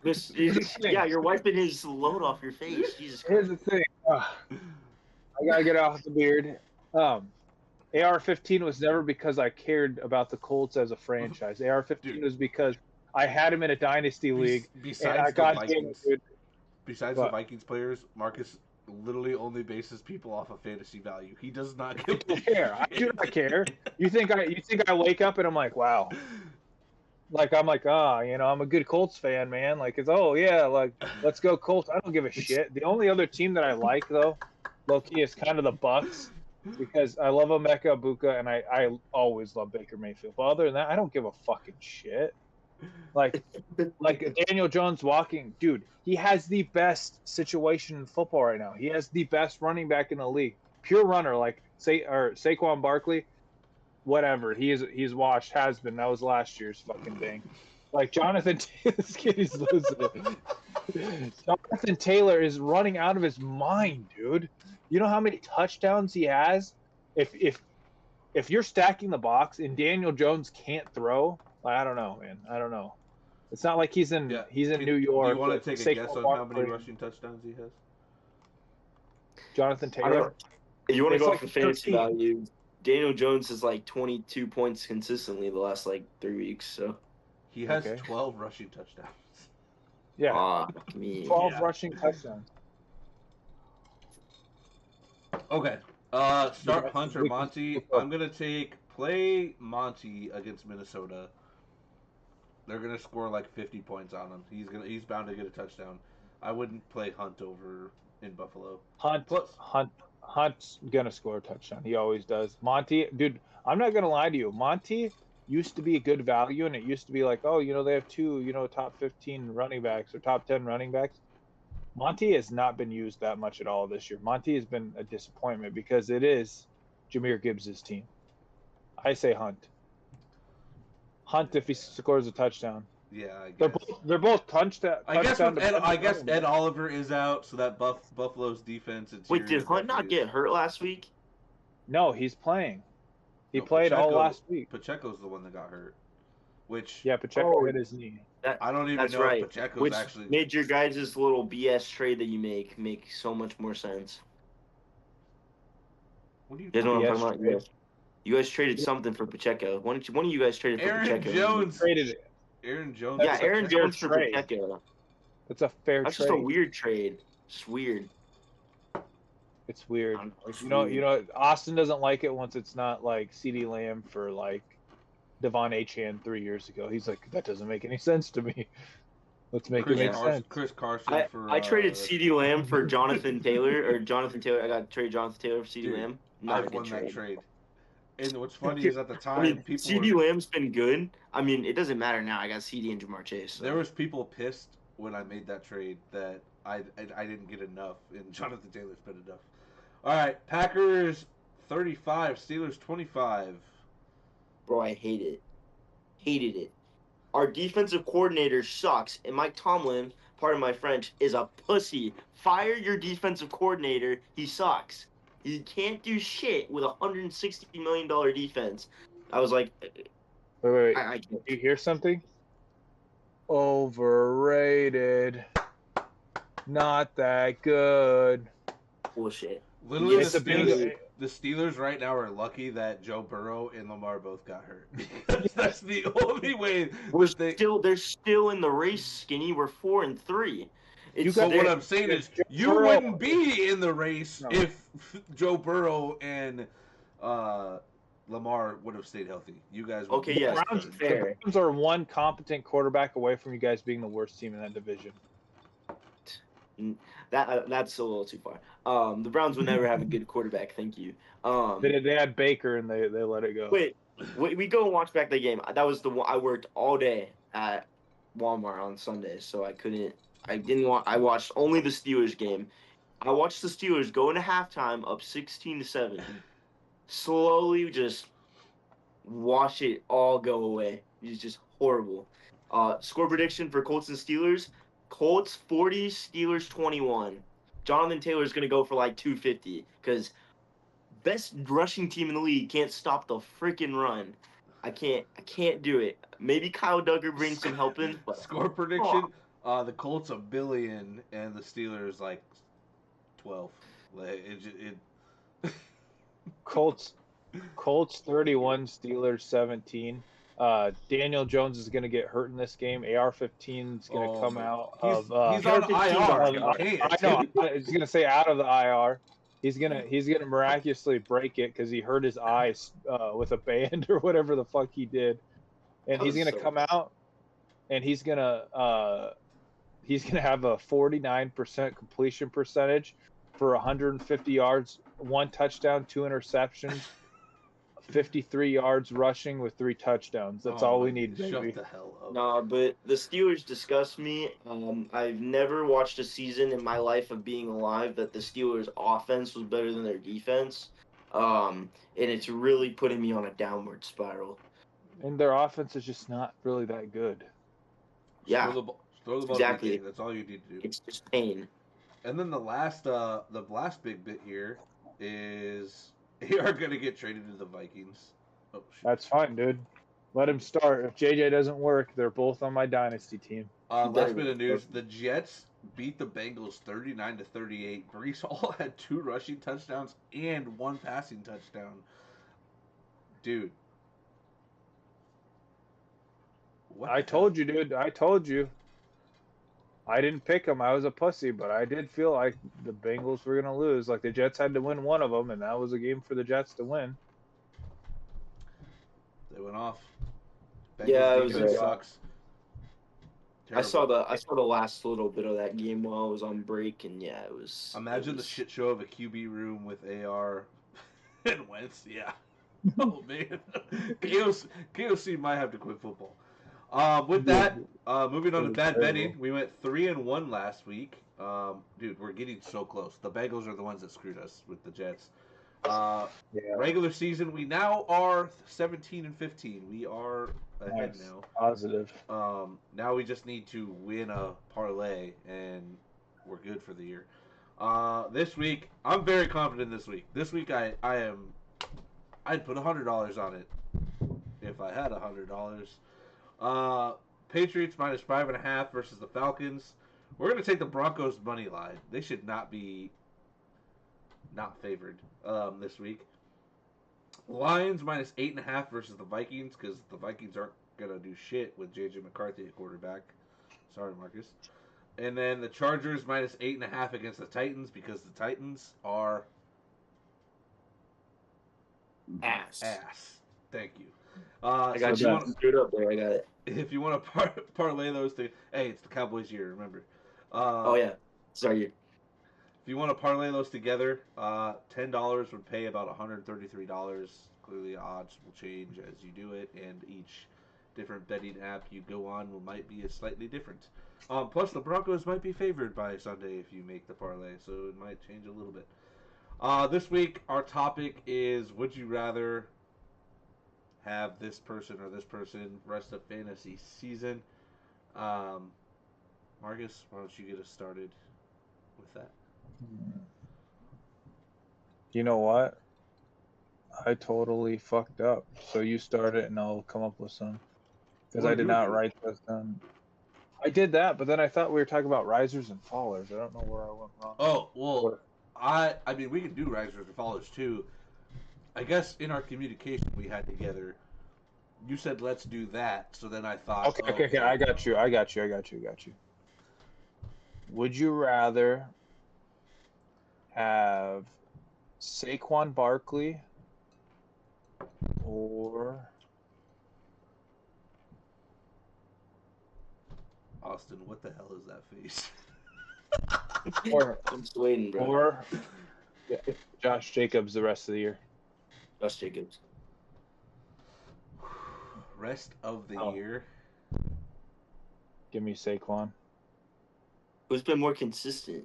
you're wiping his load off your face. Jesus Christ. Here's the thing. I gotta get off the beard. AR-15 was never because I cared about the Colts as a franchise. AR-15 was because I had him in a dynasty league. Besides the Vikings players, Marcus literally only bases people off of fantasy value. He does not care. I do not care. You think I wake up and I'm like, wow. Like I'm like, I'm a good Colts fan, man. Like it's like let's go Colts. I don't give a shit. The only other team that I like though, low-key, is kind of the Bucks. Because I love Emeka Egbuka and I always love Baker Mayfield. But other than that, I don't give a fucking shit. Like Daniel Jones walking, dude, he has the best situation in football right now. He has the best running back in the league. Pure runner, like Saquon Barkley, whatever. He's washed, has been. That was last year's fucking thing. Like Jonathan this kid is losing it. Jonathan Taylor is running out of his mind, dude. You know how many touchdowns he has? If you're stacking the box and Daniel Jones can't throw, I don't know, man. I don't know. It's not like he's in New York. Do you want to take a guess on how many rushing touchdowns he has? Jonathan Taylor. You want to go off the fantasy value? Daniel Jones has like 22 points consistently the last like 3 weeks. So He has Okay. 12 rushing touchdowns. Yeah, fuck me. 12 yeah. rushing touchdowns. Okay. Start Hunt or Monty. I'm gonna play Monty against Minnesota. They're gonna score like 50 points on him. He's bound to get a touchdown. I wouldn't play Hunt over in Buffalo. Hunt's gonna score a touchdown. He always does. Monty, dude, I'm not gonna lie to you. Monty used to be a good value, and it used to be like, oh, they have two, top 15 running backs or top 10 running backs. Monty has not been used that much at all this year. Monty has been a disappointment because it is Jahmyr Gibbs' team. I say Hunt. Hunt if he scores a touchdown. Yeah, I guess. They're both touchdown. I guess Ed Oliver is out, so that Buffalo's defense. Wait, did Hunt not get hurt last week? No, he's playing. He played all last week. Pacheco's the one that got hurt. Pacheco hit his knee. I don't even know if Pacheco's actually made your guys' little BS trade that you make so much more sense. What are you talking about? You guys traded something for Pacheco. One of you guys traded for Pacheco. Jones traded it. Aaron Jones. Yeah, Aaron Jones for Pacheco. That's a fair trade. That's just a weird trade. It's weird. It's weird. Austin doesn't like it once it's not like CeeDee Lamb for like Devon Achane 3 years ago. He's like, that doesn't make any sense to me. Let's make it make sense. Chris Carson I traded CeeDee Lamb for Jonathan Taylor, I got traded Jonathan Taylor for CeeDee Lamb. I won that trade. And what's funny is at the time, CeeDee Lamb's been good. I mean, it doesn't matter now. I got CeeDee and Jamar Chase. So. There was people pissed when I made that trade that I didn't get enough, and Jonathan Taylor's been enough. All right, Packers 35, Steelers 25. Bro, I hate it. Hated it. Our defensive coordinator sucks, and Mike Tomlin, pardon my French, is a pussy. Fire your defensive coordinator. He sucks. You can't do shit with a $160 million defense. I was like, wait. Did you hear something? Overrated. Not that good. Bullshit. Literally, the Steelers right now are lucky that Joe Burrow and Lamar both got hurt. That's the only way. They're still in the race, Skinny. We're 4-3. What I'm saying is, you wouldn't be in the race if Joe Burrow and Lamar would have stayed healthy. You guys would. Okay, yes. The Browns are one competent quarterback away from you guys being the worst team in that division. That's a little too far. The Browns would never have a good quarterback. Thank you. They had Baker and they let it go. Wait, we go and watch back that game. That was the one I worked all day at Walmart on Sundays, so I watched only the Steelers game. I watched the Steelers go into halftime up 16-7. Slowly just watch it all go away. It's just horrible. Score prediction for Colts and Steelers. Colts 40, Steelers 21. Jonathan Taylor is going to go for like 250 because best rushing team in the league can't stop the freaking run. I can't do it. Maybe Kyle Duggar brings some help in. But, score prediction. The Colts $1 billion and the Steelers like 12. Colts 31, Steelers 17. Daniel Jones is going to get hurt in this game. AR-15 is going to come out of. He's on IR. I know. I was going to say out of the IR. He's gonna miraculously break it because he hurt his eyes with a band or whatever the fuck he did, and he's gonna come out, and he's gonna have a 49% completion percentage for 150 yards, 1 touchdown, 2 interceptions, 53 yards rushing with 3 touchdowns. That's all we need, baby. Shut the hell up. Nah, but the Steelers disgust me. I've never watched a season in my life of being alive that the Steelers' offense was better than their defense. And it's really putting me on a downward spiral. And their offense is just not really that good. Yeah. Throw the ball exactly. That's all you need to do. It's just pain. And then the last big bit here is they are going to get traded to the Vikings. Oh, shit. That's fine, dude. Let him start. If JJ doesn't work, they're both on my dynasty team. Last bit of news: the Jets beat the Bengals 39-38. Brees Hall had 2 rushing touchdowns and 1 passing touchdown. Dude. What I the told hell? you, dude. I told you. I didn't pick them. I was a pussy, but I did feel like the Bengals were gonna lose. Like the Jets had to win one of them, and that was a game for the Jets to win. They went off. Yeah, Bengals it was. defense sucks. I saw Terrible. the last little bit of that game while I was on break, and yeah, it was. Imagine the shit show of a QB room with AR and Wentz. Yeah. Oh man, KOC might have to quit football. With that, moving on to bad betting, we went 3-1 last week. Dude, we're getting so close. The Bengals are the ones that screwed us with the Jets. Regular season, we now are 17-15. We are ahead now. Positive. Now we just need to win a parlay, and we're good for the year. This week, I'm very confident. This week, I'd put $100 on it if I had $100. Patriots minus 5.5 versus the Falcons. We're gonna take the Broncos money line. They should not be favored this week. Lions minus 8.5 versus the Vikings because the Vikings aren't gonna do shit with JJ McCarthy at quarterback. Sorry, Marcus. And then the Chargers minus 8.5 against the Titans because the Titans are ass. Thank you. I got you. Straight up there. I got it. If you want to parlay those two, hey, it's the Cowboys' year. Remember. Oh yeah, sorry. If you want to parlay those together, $10 would pay about $133. Clearly, odds will change as you do it, and each different betting app you go on might be slightly different. Plus, the Broncos might be favored by Sunday if you make the parlay, so it might change a little bit. This week, our topic is: would you rather have this person or this person rest of fantasy season? Marcus, why don't you get us started with that? You know what? I totally fucked up. So you start it, and I'll come up with some. Because I did not write this down. I did that, but then I thought we were talking about risers and fallers. I don't know where I went wrong. Oh, well, I mean, we can do risers and fallers too. I guess in our communication we had together, you said let's do that. So then I thought, okay, I got you. Would you rather have Saquon Barkley or Austin? What the hell is that face? I'm just waiting, bro. Or Josh Jacobs the rest of the year? Josh Jacobs. Rest of the year? Give me Saquon. Who's been more consistent?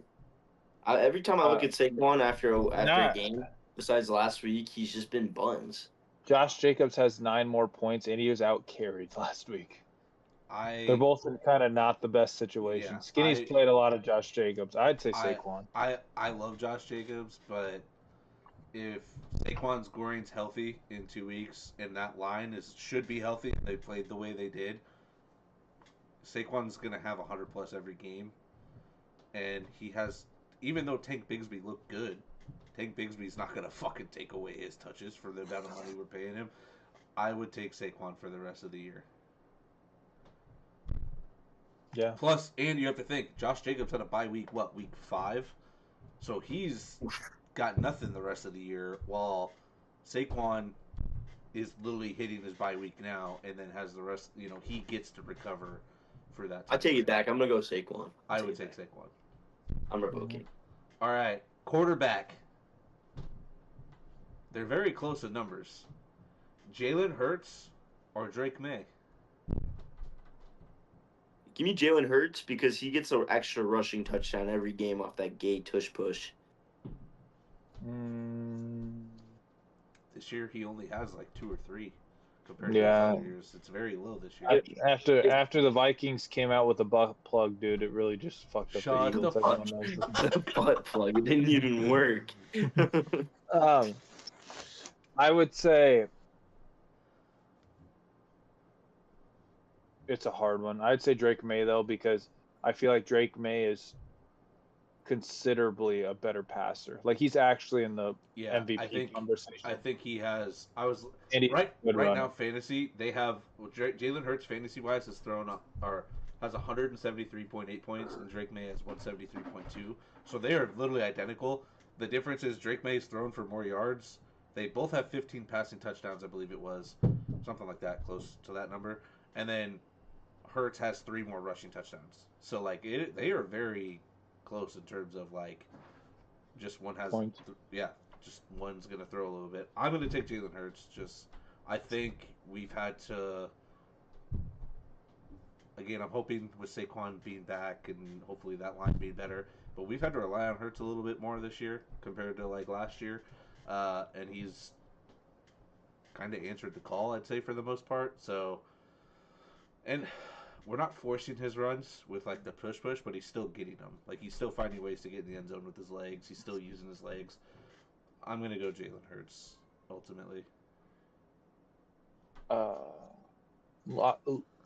Every time I look at Saquon after a game, besides last week, he's just been buns. Josh Jacobs has 9 more points, and he was out carried last week. They're both in kind of not the best situation. Yeah, Skinny's played a lot of Josh Jacobs. I'd say Saquon. I love Josh Jacobs, but if Saquon's Goring's healthy in 2 weeks and that line should be healthy and they played the way they did, Saquon's going to have 100 plus every game. And he has, even though Tank Bigsby looked good, Tank Bigsby's not going to fucking take away his touches for the amount of money we're paying him. I would take Saquon for the rest of the year. Yeah. Plus, and you have to think, Josh Jacobs had a bye week, week 5? So he's got nothing the rest of the year, while Saquon is literally hitting his bye week now and then has the rest, he gets to recover for that time. I take it back. I'm going to go Saquon. I would take Saquon. I'm revoking. All right. Quarterback. They're very close in numbers. Jalen Hurts or Drake May? Give me Jalen Hurts because he gets an extra rushing touchdown every game off that gay tush push. This year he only has like 2 or 3 compared to the other years. It's very low this year. After the Vikings came out with a butt plug, dude, it really just fucked up the Eagles. The butt plug. It didn't even work. I would say it's a hard one. I'd say Drake May, though, because I feel like Drake May is considerably a better passer. Like he's actually in the Yeah, MVP conversation. I think he has. And he's Right a good runner. now. Fantasy, they have Jalen Hurts fantasy wise has thrown up or has 173.8 points, and Drake May has 173.2. So they are literally identical. The difference is Drake May's thrown for more yards. They both have 15 passing touchdowns, I believe it was, something like that, close to that number. And then Hurts has 3 more rushing touchdowns. So like they are very close in terms of like just one has Points. just one's gonna throw a little bit. I'm gonna take Jalen Hurts. Just I think we've had to. Again, I'm hoping with Saquon being back and hopefully that line being better, but we've had to rely on Hurts a little bit more this year compared to like last year, and he's kind of answered the call, I'd say, for the most part. So, and we're not forcing his runs with like the push, but he's still getting them. Like he's still finding ways to get in the end zone with his legs. He's still using his legs. I'm gonna go Jalen Hurts ultimately.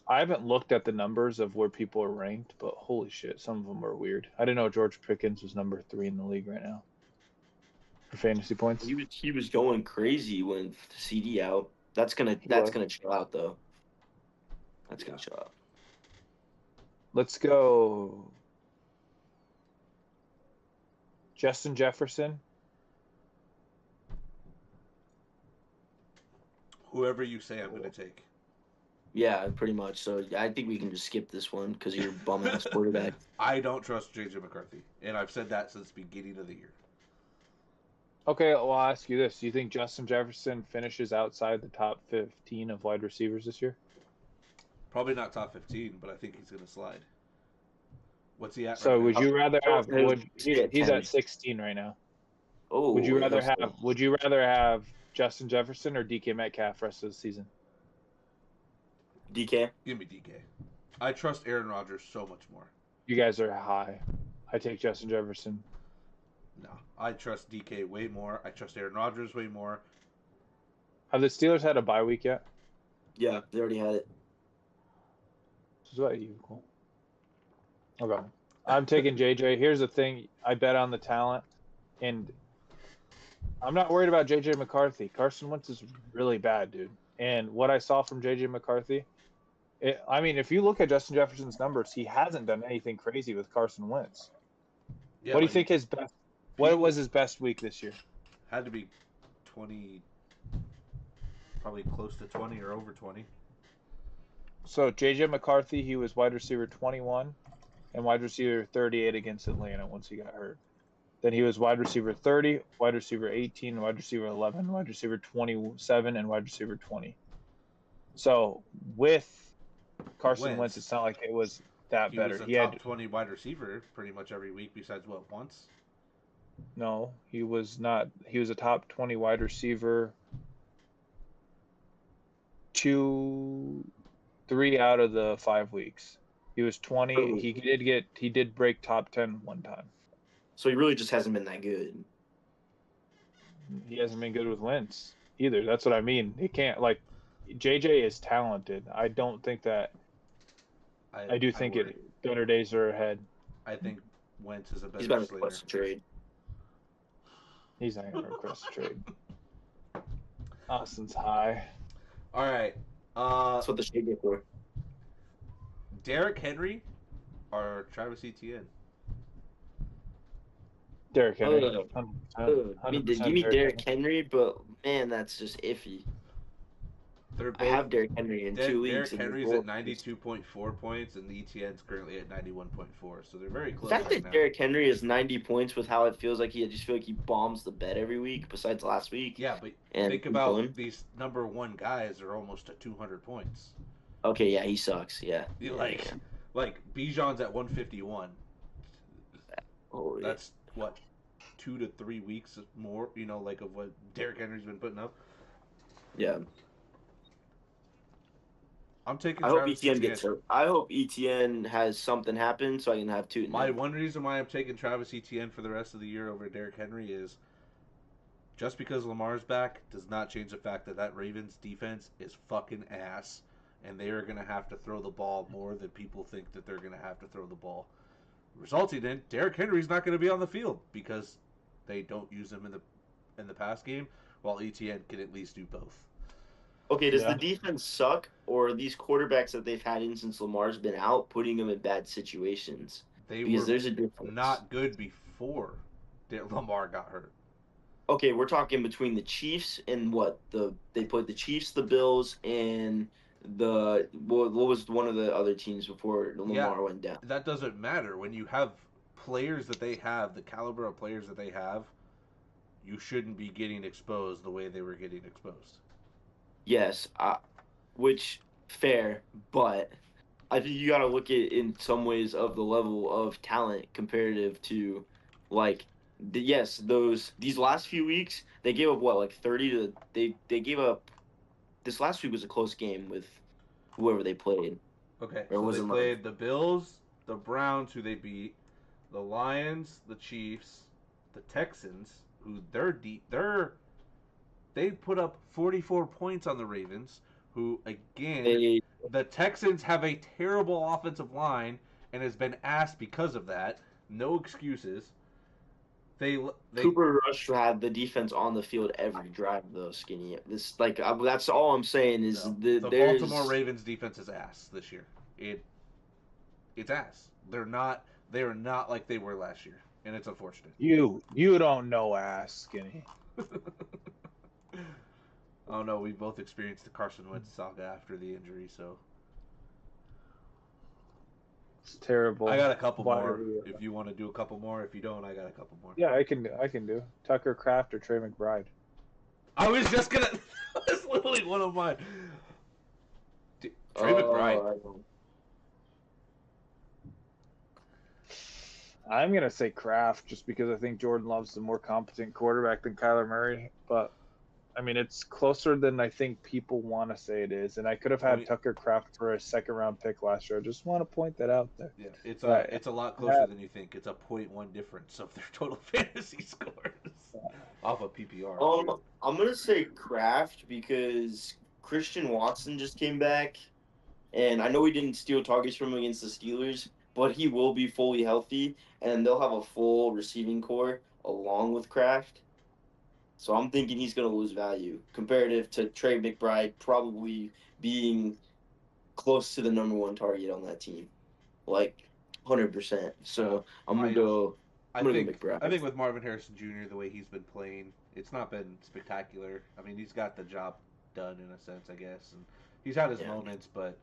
I haven't looked at the numbers of where people are ranked, but holy shit, some of them are weird. I didn't know George Pickens was number 3 in the league right now for fantasy points. He was going crazy when CD out. That's gonna chill out though. That's gonna chill out. Let's go. Justin Jefferson. Whoever you say, I'm going to take. Yeah, pretty much. So I think we can just skip this one because you're bum ass quarterback. I don't trust JJ McCarthy, and I've said that since the beginning of the year. Okay, well, I'll ask you this: do you think Justin Jefferson finishes outside the top 15 of wide receivers this year? Probably not top 15, but I think he's going to slide. What's he at? So right would now? you rather have? He's 10. at 16 right now. Oh, Would you rather have Justin Jefferson or DK Metcalf rest of the season? DK? Give me DK. I trust Aaron Rodgers so much more. You guys are high. I take Justin Jefferson. No, I trust DK way more. I trust Aaron Rodgers way more. Have the Steelers had a bye week yet? Yeah, they already had it. This is what you cool. Okay. I'm taking JJ. Here's the thing. I bet on the talent, and I'm not worried about JJ McCarthy. Carson Wentz is really bad, dude. And what I saw from JJ McCarthy, if you look at Justin Jefferson's numbers, he hasn't done anything crazy with Carson Wentz. Yeah, what do you think his best? What was his best week this year? Had to be 20, probably close to 20 or over 20. So JJ McCarthy, he was wide receiver 21 and wide receiver 38 against Atlanta once he got hurt. Then he was wide receiver 30, wide receiver 18, wide receiver 11, wide receiver 27, and wide receiver 20. So with Carson Wentz, it's not like it was that better. He was a top 20 wide receiver pretty much every week besides once? No, he was not. He was a top 20 wide receiver 3 out of the 5 weeks. He was 20. Oh. He did break top 10 one time. So he really just hasn't been that good. He hasn't been good with Wentz either. That's what I mean. He can't JJ is talented. I don't think that. I do think better days are ahead. I think Wentz is a better. He's about to request a trade. He's not going to request a trade. Austin's high. All right. That's what the shade get for. Derrick Henry or Travis Etienne? Derrick Henry. Give me Derrick Henry, but man, that's just iffy. I have Derrick Henry in 2 leagues. Derrick Henry's at 92.4 points, and Etienne's currently at 91.4, so they're very close. The fact that Derrick Henry is 90 points with how it feels like I just feel like he bombs the bet every week, besides last week. Yeah, but think about these number 1 guys are almost at 200 points. Okay, yeah, he sucks. Yeah. Like Bijan's at 151. Oh, yeah. That's what 2 to 3 weeks more, of what Derrick Henry's been putting up. Yeah. I'm taking. I hope Etienne gets hurt. I hope Etienne has something happen so I can have two. My one reason why I'm taking Travis Etienne for the rest of the year over Derrick Henry is just because Lamar's back does not change the fact that Ravens defense is fucking ass, and they are going to have to throw the ball more than people think that they're going to have to throw the ball. resulting in Derrick Henry's not going to be on the field because they don't use him in the pass game, while ETN can at least do both. Okay, does Yeah. the defense suck, or are these quarterbacks that they've had in since Lamar's been out putting them in bad situations? They Because were there's a difference. not good before Lamar got hurt. Okay, we're talking between the Chiefs and they put the Chiefs, the Bills, and what was one of the other teams before Lamar went down? That doesn't matter. When you have players that they have, the caliber of players that they have, you shouldn't be getting exposed the way they were getting exposed. Yes, which fair, but I think you got to look at in some ways of the level of talent comparative to, like, these last few weeks they gave up what, like 30 to they gave up. This last week was a close game with whoever they played. Okay, Or so was they it played the Bills, the Browns, who they beat, the Lions, the Chiefs, the Texans, who they put up 44 points on the Ravens, who again the Texans have a terrible offensive line and has been asked because of that. No excuses. They Cooper Rush had the defense on the field every drive though. Skinny. That's all I'm saying is the Baltimore Ravens defense is ass this year. It's ass. They are not like they were last year, and it's unfortunate. You don't know ass, Skinny. Oh no, we both experienced the Carson Wentz saga after the injury, so It's terrible. I got a couple more. If you want to do a couple more, if you don't, I got a couple more. Yeah, I can do Tucker Kraft or Trey McBride. I was just gonna. That's literally one of mine. Trey McBride. I'm gonna say Kraft just because I think Jordan Love's the more competent quarterback than Kyler Murray, but I mean it's closer than I think people want to say it is. And I could have had Tucker Kraft for a second-round pick last year. I just want to point that out there. Yeah, it's a lot closer than you think. It's a 0.1 difference of their total fantasy scores off of PPR. I'm gonna say Kraft because Christian Watson just came back, and I know he didn't steal targets from him against the Steelers, but he will be fully healthy, and they'll have a full receiving core along with Kraft. So I'm thinking he's going to lose value comparative to Trey McBride probably being close to the number one target on that team, like 100%. So I'm going to go. I think with Marvin Harrison Jr., the way he's been playing, it's not been spectacular. I mean, he's got the job done in a sense, I guess, and he's had his moments, but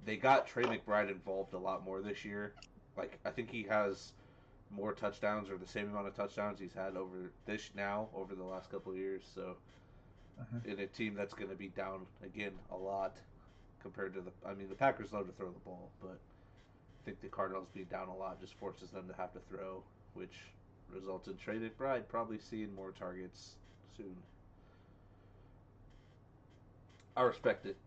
they got Trey McBride involved a lot more this year. Like, I think he has more touchdowns or the same amount of touchdowns he's had over the last couple of years. So, in a team that's going to be down again a lot compared to the Packers love to throw the ball, but I think the Cardinals being down a lot just forces them to have to throw, which results in Trey McBride probably seeing more targets soon. I respect it.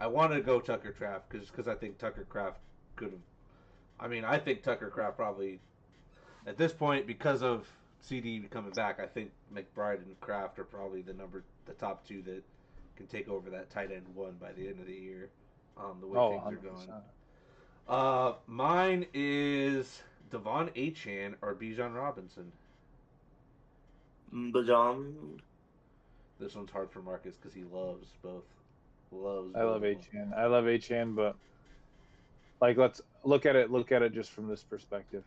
I wanted to go Tucker Kraft because I think Tucker Kraft could have. I mean, I think Tucker Kraft probably, at this point, because of CD coming back, I think McBride and Kraft are probably the top two that can take over that tight end one by the end of the year. The way things 100%. are going. Mine is Devon Achane or Bijan Robinson. Bijan. This one's hard for Marcus because he loves both. I love Achane, but like let's look at it just from this perspective.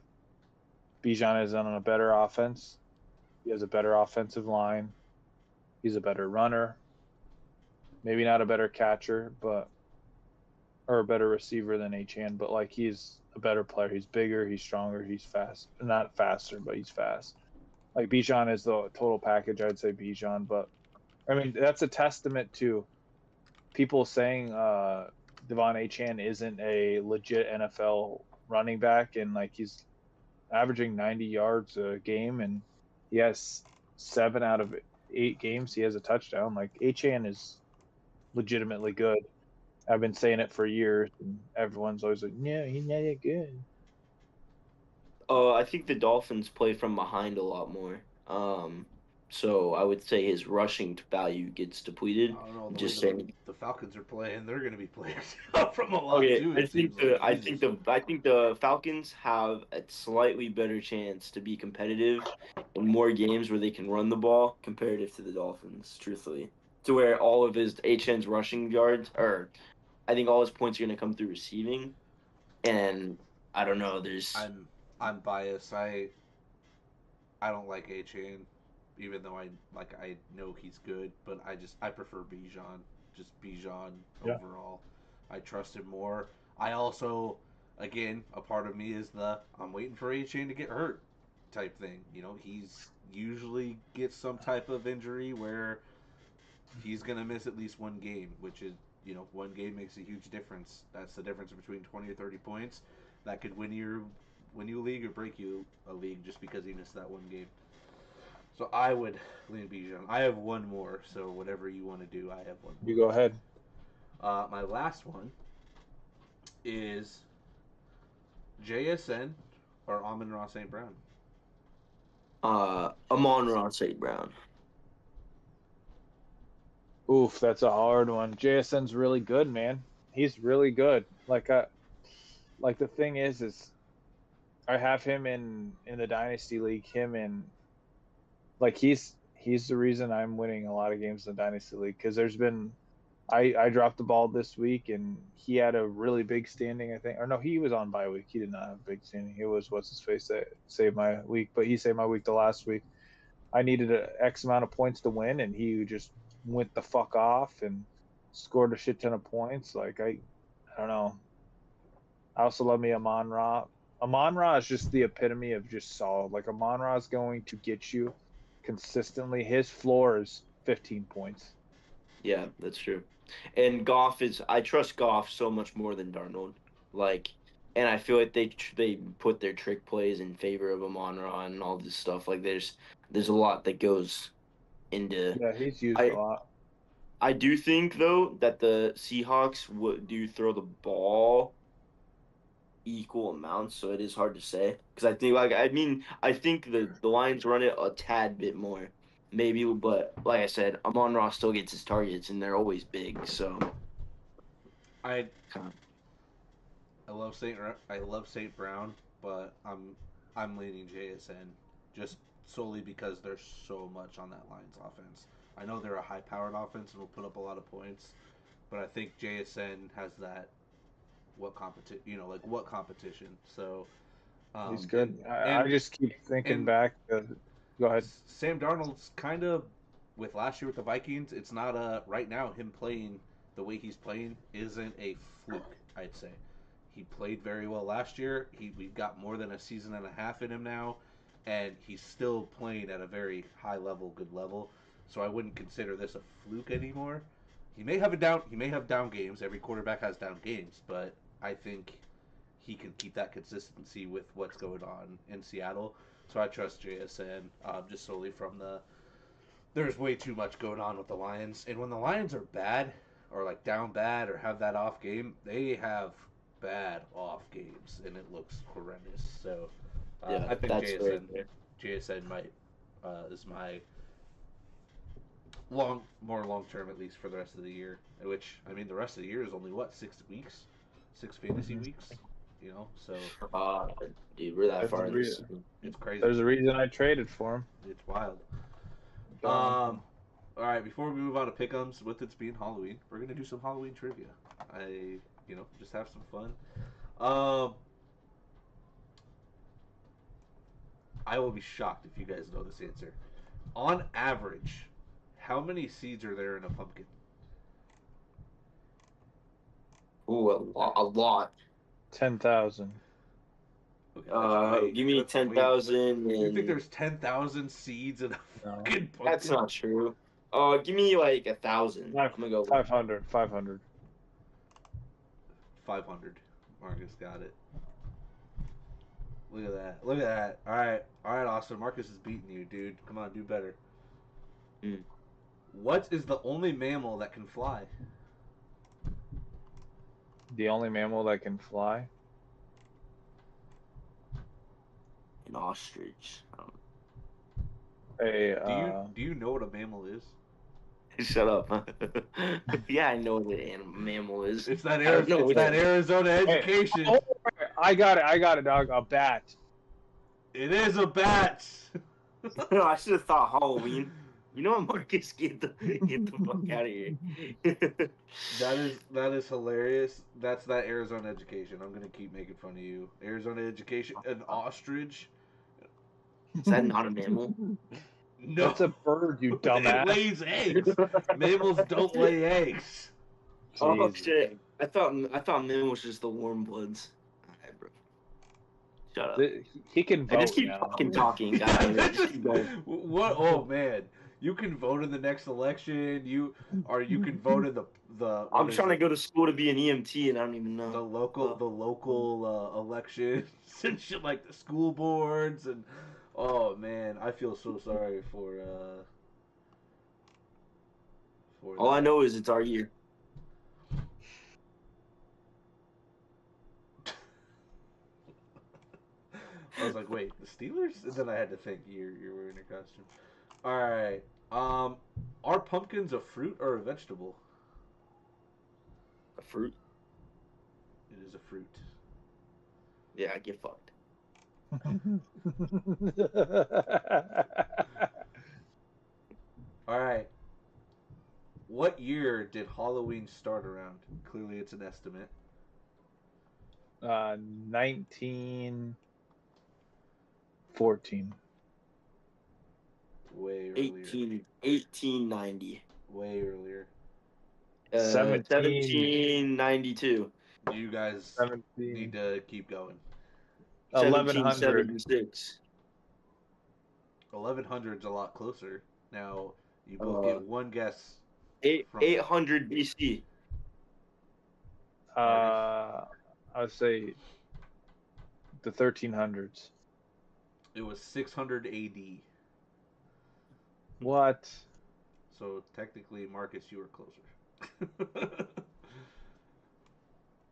Bijan is on a better offense. He has a better offensive line. He's a better runner. Maybe not a better catcher, or a better receiver than Achane, but like he's a better player. He's bigger, he's stronger, he's fast. Not faster, but he's fast. Like Bijan is the total package, I'd say Bijan, but I mean that's a testament to people saying Devon Achane isn't a legit NFL running back, and like he's averaging 90 yards a game, and he has 7 out of 8 games he has a touchdown. Like Achane is legitimately good. I've been saying it for years, and everyone's always like, "No, he's not that good." I think the Dolphins play from behind a lot more. So I would say his rushing value gets depleted. I don't know the Just way saying. the Falcons are playing. They're going to be playing from a lot Okay, too. I It think seems like I think the Falcons have a slightly better chance to be competitive in more games where they can run the ball comparative to the Dolphins, truthfully. To where all of his HN's rushing yards or I think all his points are gonna come through receiving. And I don't know, there's I'm biased. I don't like A Chain, even though I know he's good, but I prefer Bijan. Just Bijan Yeah. overall. I trust him more. I also, again, a part of me is the I'm waiting for A Chain to get hurt type thing. You know, he's usually gets some type of injury where he's gonna miss at least one game, which is one game makes a huge difference. That's the difference between 20 or 30 points. That could win you a league or break you a league just because he missed that one game. So I would lean Bijan. I have one more, so whatever you want to do, I have one You more. go ahead. My last one is JSN or Amon-Ra St. Brown. Amon-Ra St. Brown. Oof, that's a hard one. JSN's really good, man. He's really good. Like the thing is I have him in the dynasty league. Him in like he's the reason I'm winning a lot of games in the dynasty league because there's been I dropped the ball this week and he had a really big standing, I think. Or no, he was on bye week. He did not have a big standing. It was what's his face that saved my week, but he saved my week the last week. I needed a X amount of points to win, and he just went the fuck off and scored a shit ton of points. Like I don't know. I also love me Amon Ra. Amon Ra is just the epitome of just solid. Like Amon Ra is going to get you consistently. His floor is 15 points. Yeah, that's true. And I trust Goff so much more than Darnold. Like, and I feel like they put their trick plays in favor of Amon-Ra and all this stuff. Like, there's a lot that goes into. Yeah, he's used a I lot. I do think though that the Seahawks do throw the ball equal amounts, so it is hard to say because I think the Lions run it a tad bit more, maybe, but like I said, Amon-Ra still gets his targets and they're always big, so I kind of. I love St. Brown, but I'm leaning JSN just solely because there's so much on that Lions offense. I know they're a high-powered offense and will put up a lot of points, but I think JSN has that what competition. So He's good. I and just keep thinking and back. Go ahead. Sam Darnold's kind of with last year with the Vikings. It's not a right now him playing the way he's playing isn't a fluke. I'd say he played very well last year. We've got more than a season and a half in him now, and he's still playing at a very high level, good level. So I wouldn't consider this a fluke anymore. He may have a down. He may have down games. Every quarterback has down games, but I think he can keep that consistency with what's going on in Seattle. So I trust JSN just solely from there's way too much going on with the Lions, and when the Lions are bad or like down bad or have that off game, they have bad off games, and it looks horrendous. So Yeah, I think that's very fair. JSN might is my more long term at least for the rest of the year. Which I mean, the rest of the year is only what 6 weeks, 6 fantasy weeks. So Uh, Dude, we're that There's far a in reason. this. it's crazy. There's a reason I traded for him. It's wild. Darn. All right, before we move on to pick'ems, with it being Halloween, we're gonna do some Halloween trivia. Just have some fun. Um, I will be shocked if you guys know this answer. On average, how many seeds are there in a pumpkin? Ooh, a lot. 10,000. Okay, Give me that's way- 10,000 You think and there's 10,000 seeds in a No. fucking pumpkin? that's not true. Give me like 1,000. I'm gonna go. 500. 500. 500. Marcus got it. Look at that. Look at that. All right, Austin. Marcus is beating you, dude. Come on, do better. Mm. What is the only mammal that can fly? The only mammal that can fly. An ostrich. Do you know what a mammal is? Shut up. Yeah, I know what an mammal is. It's that I don't know what Arizona education. Oh, I got it, dog. A bat. It is a bat. No, I should have thought Halloween. You know what, Marcus? Get the fuck out of here. That is hilarious. That's that Arizona education. I'm gonna keep making fun of you. Arizona education, an ostrich. Is that not a mammal? No, That's a bird, you it dumbass. lays eggs. Mammals don't lay eggs. Oh Jesus. shit! I thought mammal was just the warm bloods. Alright, bro. Shut up. He can I vote just keep now. fucking talking, guys. Just keep going. What? Oh man, you can vote in the next election. You can vote in the. I'm trying to go to school to be an EMT, and I don't even the know. local elections and shit like the school boards and. Oh man, I feel so sorry for All I know is it's our year. I was like, wait, the Steelers? And then I had to think you're wearing a costume. All right. Are pumpkins a fruit or a vegetable? A fruit? It is a fruit. Yeah, I get fucked. All right. What year did Halloween start around? Clearly, it's an estimate. 1914. Way earlier. 1890. Way earlier. 1792. You guys 17. need to keep going. 1100. 1776. 1100's a lot closer. Now, you both get one guess. 800 BC. I would say the 1300s. It was 600 AD. What? So technically, Marcus, you were closer.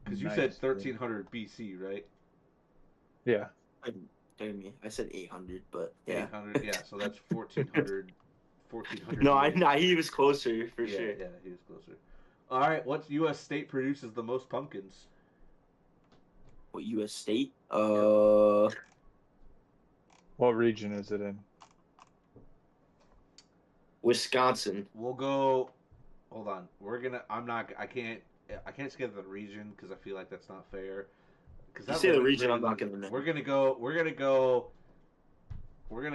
Because you said 1300 BC, right? Yeah. I said 800, but yeah. 800, yeah. So that's 1400. 1400. No, he was closer for sure. Yeah, he was closer. All right, what U.S. state produces the most pumpkins? What U.S. state? What region is it in? Wisconsin. We'll go. Hold on. I can't skip the region because I feel like that's not fair. If you say the region, I'm not gonna know. We're gonna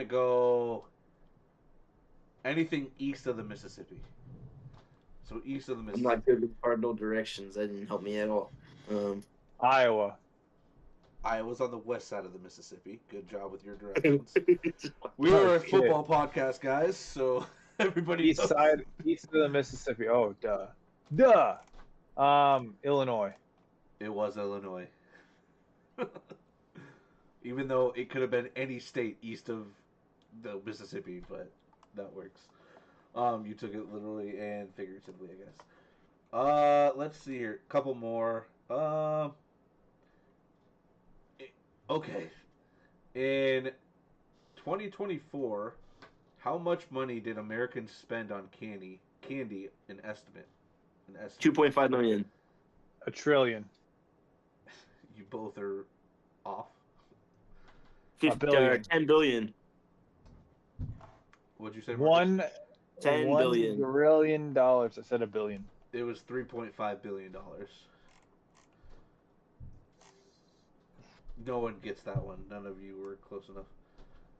go. Anything east of the Mississippi. So east of the Mississippi. I'm not good with cardinal directions. That didn't help me at all. Iowa. Iowa's on the west side of the Mississippi. Good job with your directions. We are a football podcast, guys, so everybody East of the Mississippi. Oh, duh. Illinois. It was Illinois. Even though it could have been any state east of the Mississippi, but that works. You took it literally and figuratively, I guess. Let's see here. Couple more. Okay. In 2024, how much money did Americans spend on candy? An estimate. 2.5 million. $1 trillion. You both are off. 10 billion. What'd you say? 10 billion. $1 trillion. I said $1 billion. It was $3.5 billion. No one gets that one. None of you were close enough.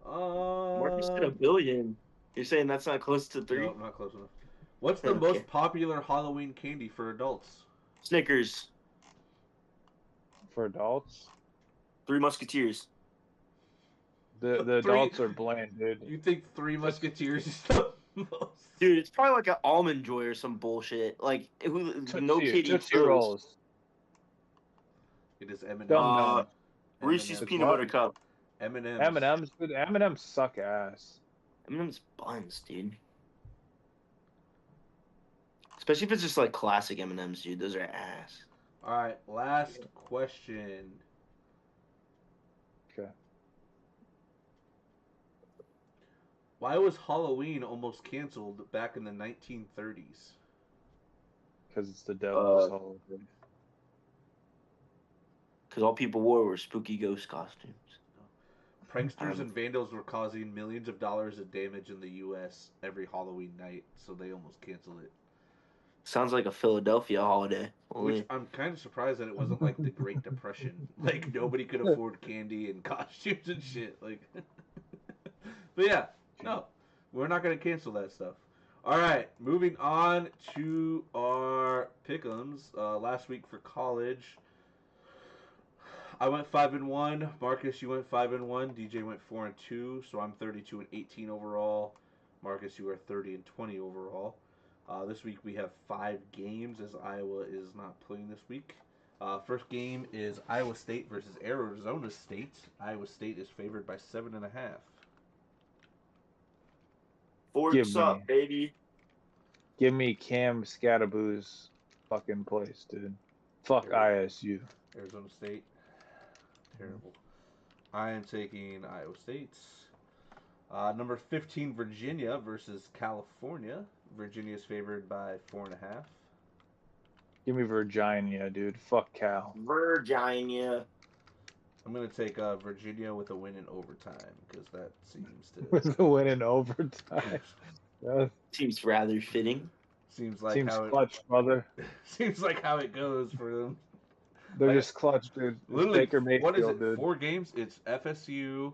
Marcus said $1 billion. You're saying that's not close to 3? No, not close enough. What's the most popular Halloween candy for adults? Snickers. For adults? 3 Musketeers. The adults are bland, dude. You think 3 Musketeers is the most? Dude, it's probably like an Almond Joy or some bullshit. Like, no kid eats Tootsie Rolls. It is M&M's. Reese's Peanut Butter Cup. M&M's. M&M's, dude. M&M's suck ass. M&M's buns, dude. Especially if it's just like classic M&M's, dude. Those are ass. All right, last question. Okay. Why was Halloween almost canceled back in the 1930s? Because it's the devil's holiday. Because all people wore were spooky ghost costumes. Pranksters and vandals were causing millions of dollars of damage in the U.S. every Halloween night, so they almost canceled it. Sounds like a Philadelphia holiday. Which I'm kind of surprised that it wasn't like the Great Depression. Like nobody could afford candy and costumes and shit. Like, but yeah, no, we're not gonna cancel that stuff. All right, moving on to our pick'ems. Last week for college, I went 5-1. Marcus, you went 5-1. DJ went 4-2. So I'm 32-18 overall. Marcus, you are 30-20 overall. This week we have 5 games as Iowa is not playing this week. First game is Iowa State versus Arizona State. Iowa State is favored by 7.5. Forks up, baby. Give me Cam Scattaboo's fucking place, dude. Fuck ISU. Arizona State. Terrible. I am taking Iowa State. Number 15, Virginia versus California. Virginia is favored by 4.5. Give me Virginia, dude. Fuck Cal. Virginia. I'm going to take Virginia with a win in overtime because that seems to... With a win in overtime. Seems rather fitting. Seems like seems how clutch, brother. Seems like how it goes for them. They're just clutch, dude. Literally, Baker Mayfield, what is it? dude. 4 games? It's FSU.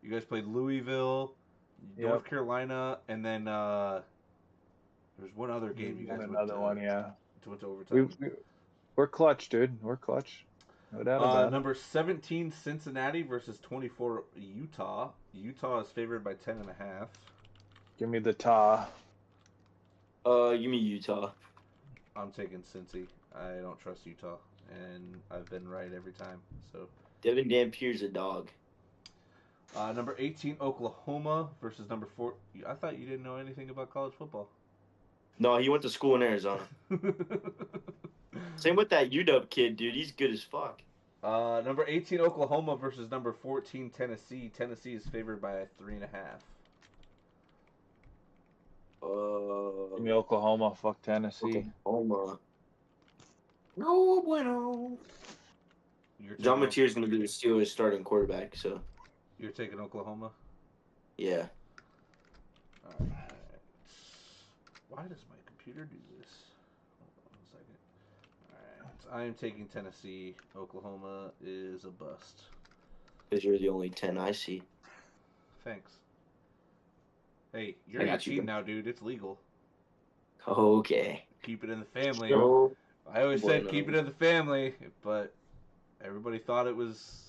You guys played Louisville, North Carolina, and then there's one other game you guys went to. One, yeah. Went to overtime. We're clutch, dude. We're clutch. No doubt about it. Number 17, Cincinnati versus 24, Utah. Utah is favored by 10.5. Give me the Ta. Give me Utah. I'm taking Cincy. I don't trust Utah, and I've been right every time. So Devin Dampier's a dog. Number 18, Oklahoma versus number 4. I thought you didn't know anything about college football. No, he went to school in Arizona. Same with that UW kid, dude. He's good as fuck. Number 18, Oklahoma versus number 14, Tennessee. Tennessee is favored by 3.5. Give me Oklahoma. Fuck Tennessee. Oklahoma. No bueno. John Mateer's going to be the Steelers starting quarterback, so. You're taking Oklahoma? Yeah. All right. Why does my computer do this? Hold on a second. All right. I am taking Tennessee. Oklahoma is a bust. Because you're the only 10 I see. Thanks. Hey, you're 18 now, dude. It's legal. Okay. Keep it in the family. So, I always said keep it in the family, but everybody thought it was...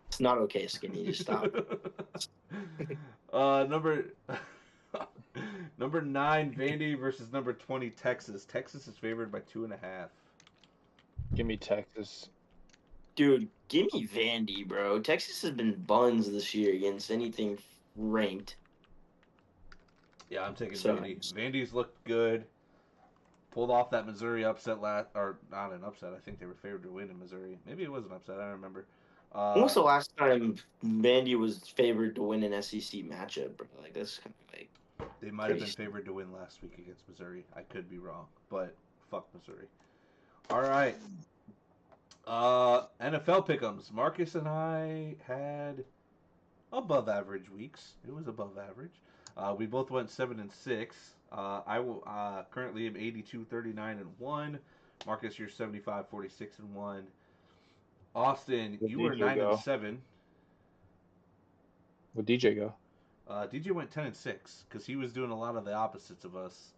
It's not okay, Skinny. Just stop. Number 9, Vandy versus number 20, Texas. Texas is favored by 2.5. Give me Texas. Dude, give me Vandy, bro. Texas has been buns this year against anything ranked. Yeah, I'm taking Vandy. Vandy's looked good. Pulled off that Missouri upset or not an upset. I think they were favored to win in Missouri. Maybe it was an upset. I don't remember. When was the last time Vandy was favored to win an SEC matchup, bro? Like, that's kind of like... They might have been favored to win last week against Missouri. I could be wrong, but fuck Missouri. All right. NFL pick'ems. Marcus and I had above average weeks. It was above average. We both went 7-6. I will currently am 82-39-1. Marcus, you're 75-46-1. Austin, you were 9-7. Where'd DJ go? DJ went 10-6 because he was doing a lot of the opposites of us.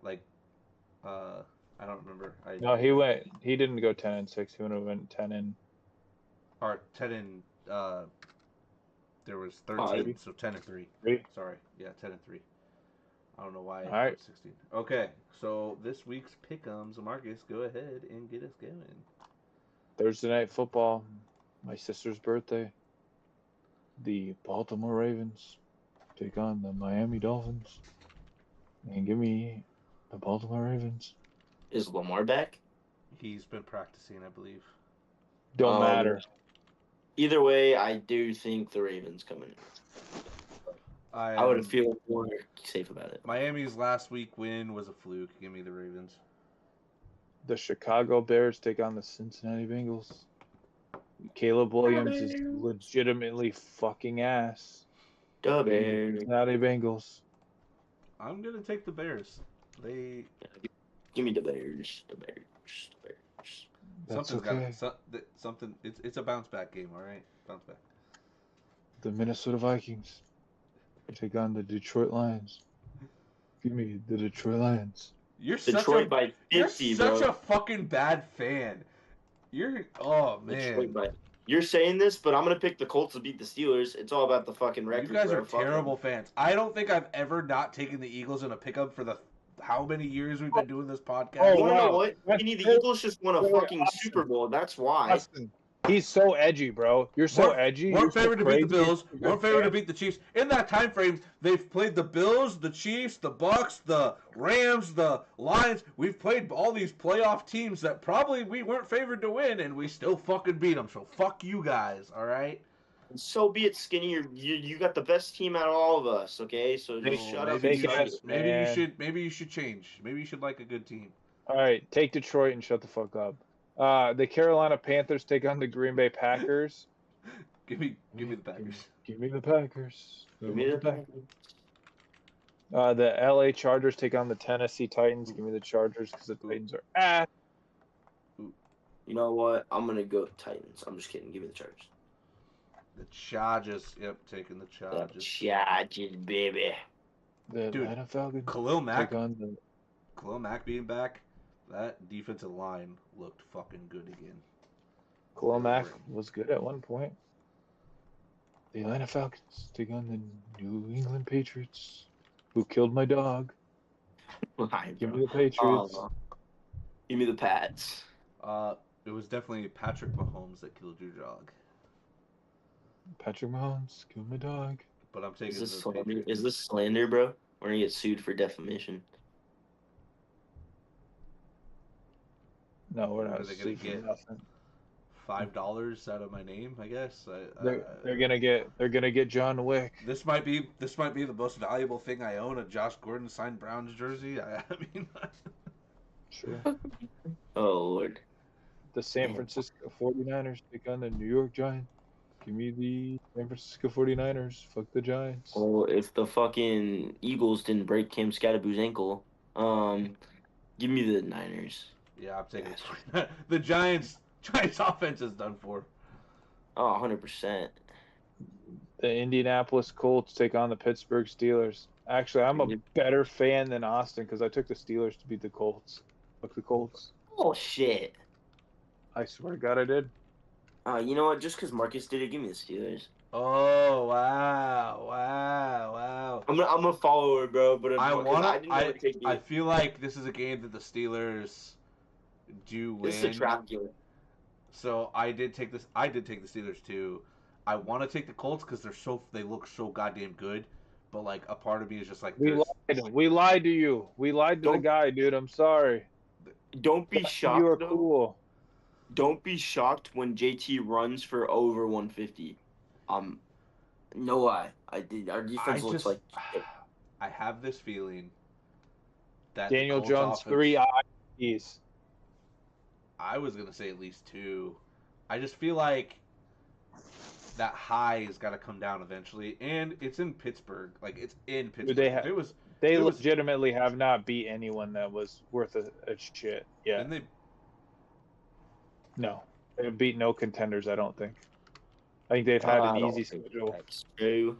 Like, I don't remember. No, he didn't go 10-6. He went 10 or 10 there was 13, so 10-3. Sorry, yeah, 10-3. I don't know why. All right. 16. Okay, so this week's pick'ems, Marcus, go ahead and get us going. Thursday night football. My sister's birthday. The Baltimore Ravens take on the Miami Dolphins. And give me the Baltimore Ravens. Is Lamar back? He's been practicing, I believe. Don't matter. Either way, I do think the Ravens come in. I would feel more safe about it. Miami's last week win was a fluke. Give me the Ravens. The Chicago Bears take on the Cincinnati Bengals. Caleb Williams is legitimately fucking ass. The Bears. Cincinnati Bengals. I'm gonna take the Bears. Give me the Bears. The Bears. The Bears. That's Something's okay. something. It's a bounce back game. All right, bounce back. The Minnesota Vikings take on the Detroit Lions. Give me the Detroit Lions. You're Detroit by 50, you're bro. such a fucking bad fan. Oh man. You're saying this, but I'm gonna pick the Colts to beat the Steelers. It's all about the fucking record. You guys bro. are terrible fans. I don't think I've ever not taken the Eagles in a pickup for the how many years we've been doing this podcast. You wanna know what? The Eagles just won a fucking Super Bowl. That's why. Austin, he's so edgy, bro. You're so edgy. We're You're favored so to beat the crazy. Bills. We're favored to beat the Chiefs. In that time frame, they've played the Bills, the Chiefs, the Bucks, the Rams, the Lions. We've played all these playoff teams that probably we weren't favored to win, and we still fucking beat them. So fuck you guys, all right? So be it, Skinny. You got the best team out of all of us. Okay, so just shut up. Maybe you should change. Maybe you should like a good team. All right, take Detroit and shut the fuck up. The Carolina Panthers take on the Green Bay Packers. Give me the Packers. Give me the Packers. Give me the Packers. The LA Chargers take on the Tennessee Titans. Give me the Chargers because the Titans are ass. You know what? I'm gonna go Titans. I'm just kidding. Give me the Chargers. The Chargers. Yep, taking the Chargers. The Chargers, baby. The Atlanta Falcons Khalil Mack. take on the Khalil Mack being back. That defensive line looked fucking good again. Khalil Mack was good at one point. The Atlanta Falcons take on the New England Patriots, who killed my dog. Give me the Patriots. Give me the Pats. It was definitely Patrick Mahomes that killed your dog. Patrick Mahomes killed my dog. But I'm taking Is this slander, bro? We're gonna get sued for defamation. No, we're not. Are they gonna get nothing. $5 out of my name? I guess. They're gonna get John Wick. This might be the most valuable thing I own. A Josh Gordon signed Browns jersey. I mean. Sure. Oh Lord. The San Francisco 49ers take on the New York Giants. Give me the San Francisco 49ers. Fuck the Giants. Well, if the fucking Eagles didn't break Cam Scatterboo's ankle, give me the Niners. Yeah, I'm taking the Giants. Giants offense is done for. Oh, 100%. The Indianapolis Colts take on the Pittsburgh Steelers. Actually, I'm a better fan than Austin because I took the Steelers to beat the Colts. Fuck the Colts. Oh shit. I swear to God, I did. You know what? Just because Marcus did it, give me the Steelers. Oh wow! I'm a follower, bro. But I feel like this is a game that the Steelers do win. This is a trap game. So I did take this. I did take the Steelers too. I want to take the Colts because they look so goddamn good. But like a part of me is just like we lied to you. We lied to the guy, dude. I'm sorry. Don't be shocked. You are cool. Don't be shocked when JT runs for over 150. No lie. I did. Our defense looks like shit. I have this feeling that Daniel Jones offense, 3 IEs. I was gonna say at least 2. I just feel like that high has got to come down eventually, and it's in Pittsburgh. Like it's in Pittsburgh. They legitimately have not beat anyone that was worth a shit. Yeah. No, they've beat no contenders. I don't think. I think they've had an easy schedule. That's true.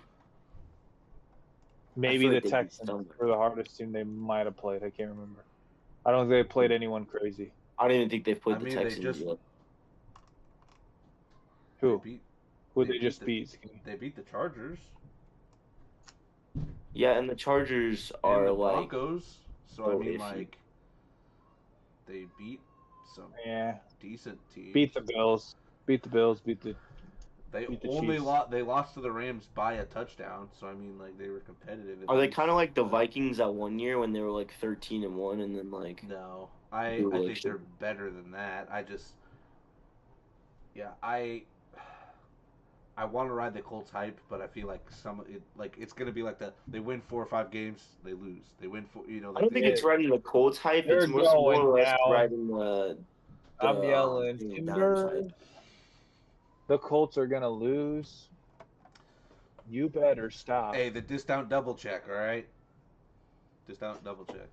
Maybe the Texans were the hardest team they might have played. I can't remember. I don't think they played anyone crazy. I don't even think they've played the Texans yet. Who? Who they just beat? They beat the Chargers. Yeah, and the Chargers are like Broncos. So I mean, like they beat some decent teams. Beat the Bills. Beat the Bills. Beat the. They lost to the Rams by a touchdown. So I mean, like they were competitive. Are they kind of like the Vikings that one year when they were like 13-1 and then like? No, I think they're better than that. I want to ride the Colts hype, but I feel like it's gonna be like they win 4 or 5 games, they lose. They win 4, I like don't think it's riding the Colts hype. They're It's more going or less down. riding the I'm yelling Downs timber. hype. The Colts are gonna lose. You better stop. Hey, the discount double check, all right? Discount double check.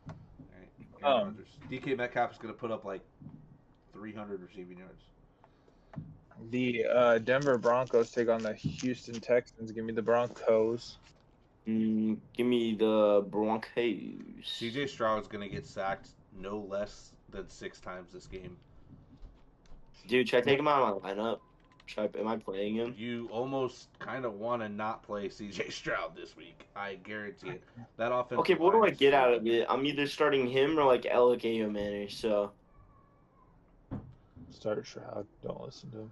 All right. Aaron Rodgers. DK Metcalf is gonna put up like 300 receiving yards. The Denver Broncos take on the Houston Texans. Give me the Broncos. Give me the Broncos. CJ Stroud's gonna get sacked no less than 6 times this game. Dude, should I take him out of my lineup? Am I playing him? You almost kind of want to not play CJ Stroud this week. I guarantee it. That offense. Okay, but what do I get out of it? I'm either starting him or like Alec Manor, so. Start Stroud. Don't listen to him.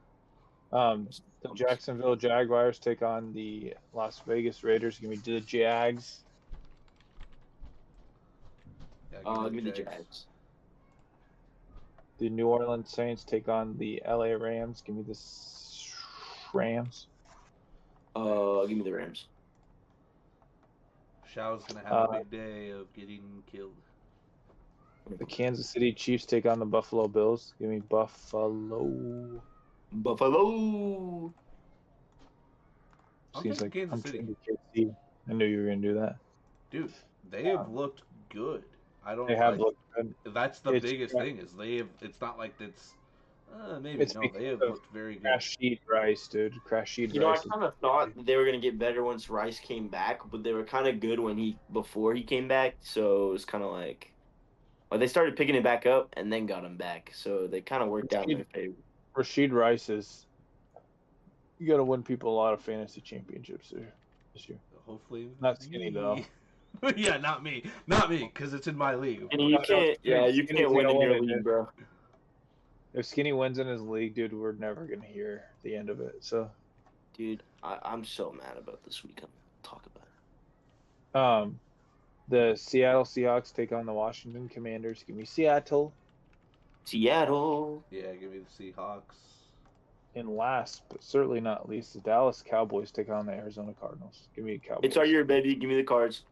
The Jacksonville Jaguars take on the Las Vegas Raiders. Give me the Jags. Yeah, give me the Jags. The New Orleans Saints take on the LA Rams. Give me the Rams. Give me the Rams. Shaw's gonna have a big day of getting killed. The Kansas City Chiefs take on the Buffalo Bills. Give me Buffalo. Buffalo. Seems like Kansas City. KC. I knew you were gonna do that, dude. They have looked good. I don't. They have looked good. That's the biggest thing is they have. It's not like it's. Maybe it's no. They have looked very good. Rashid Rice, dude. Rashid Rice. You know, I kind of thought they were gonna get better once Rice came back, but they were kind of good before he came back. So it was kind of like, they started picking it back up and then got him back. So they kind of worked out in their favor. Rashid Rice is. You got to win people a lot of fantasy championships this year. Hopefully, not Skinny though. Yeah, not me, because it's in my league. And you can't. Yeah, you can't win in your league, bro. If Skinny wins in his league, dude, we're never gonna hear the end of it. So, dude, I'm so mad about this week. I'm gonna talk about it. The Seattle Seahawks take on the Washington Commanders. Give me Seattle. Seattle. Yeah, give me the Seahawks. And last, but certainly not least, the Dallas Cowboys take on the Arizona Cardinals. Give me Cowboys. It's our year, baby. Give me the Cards.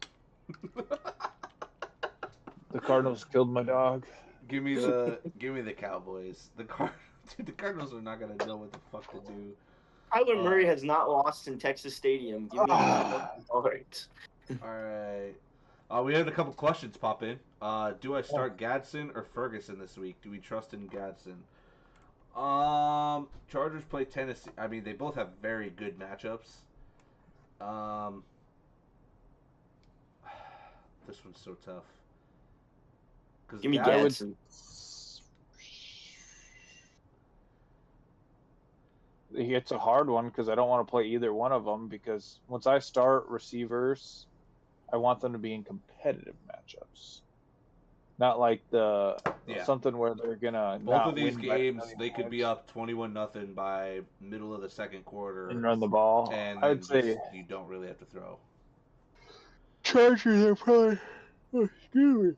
The Cardinals killed my dog. Give me the Cowboys. The Cardinals are not gonna know what the fuck to do. Kyler Murray has not lost in Texas Stadium. Give me the Cards. All right. We had a couple questions pop in. Do I start Gadsden or Ferguson this week? Do we trust in Gadsden? Chargers play Tennessee. I mean, they both have very good matchups. This one's so tough. Give me Gadsden. It's a hard one because I don't want to play either one of them because once I start receivers, I want them to be in competitive matchups. Not like something where they're gonna. Both of these games, they could be up 21-0 by middle of the second quarter and run the ball. And I'd say you don't really have to throw. Chargers are probably. Oh, excuse me.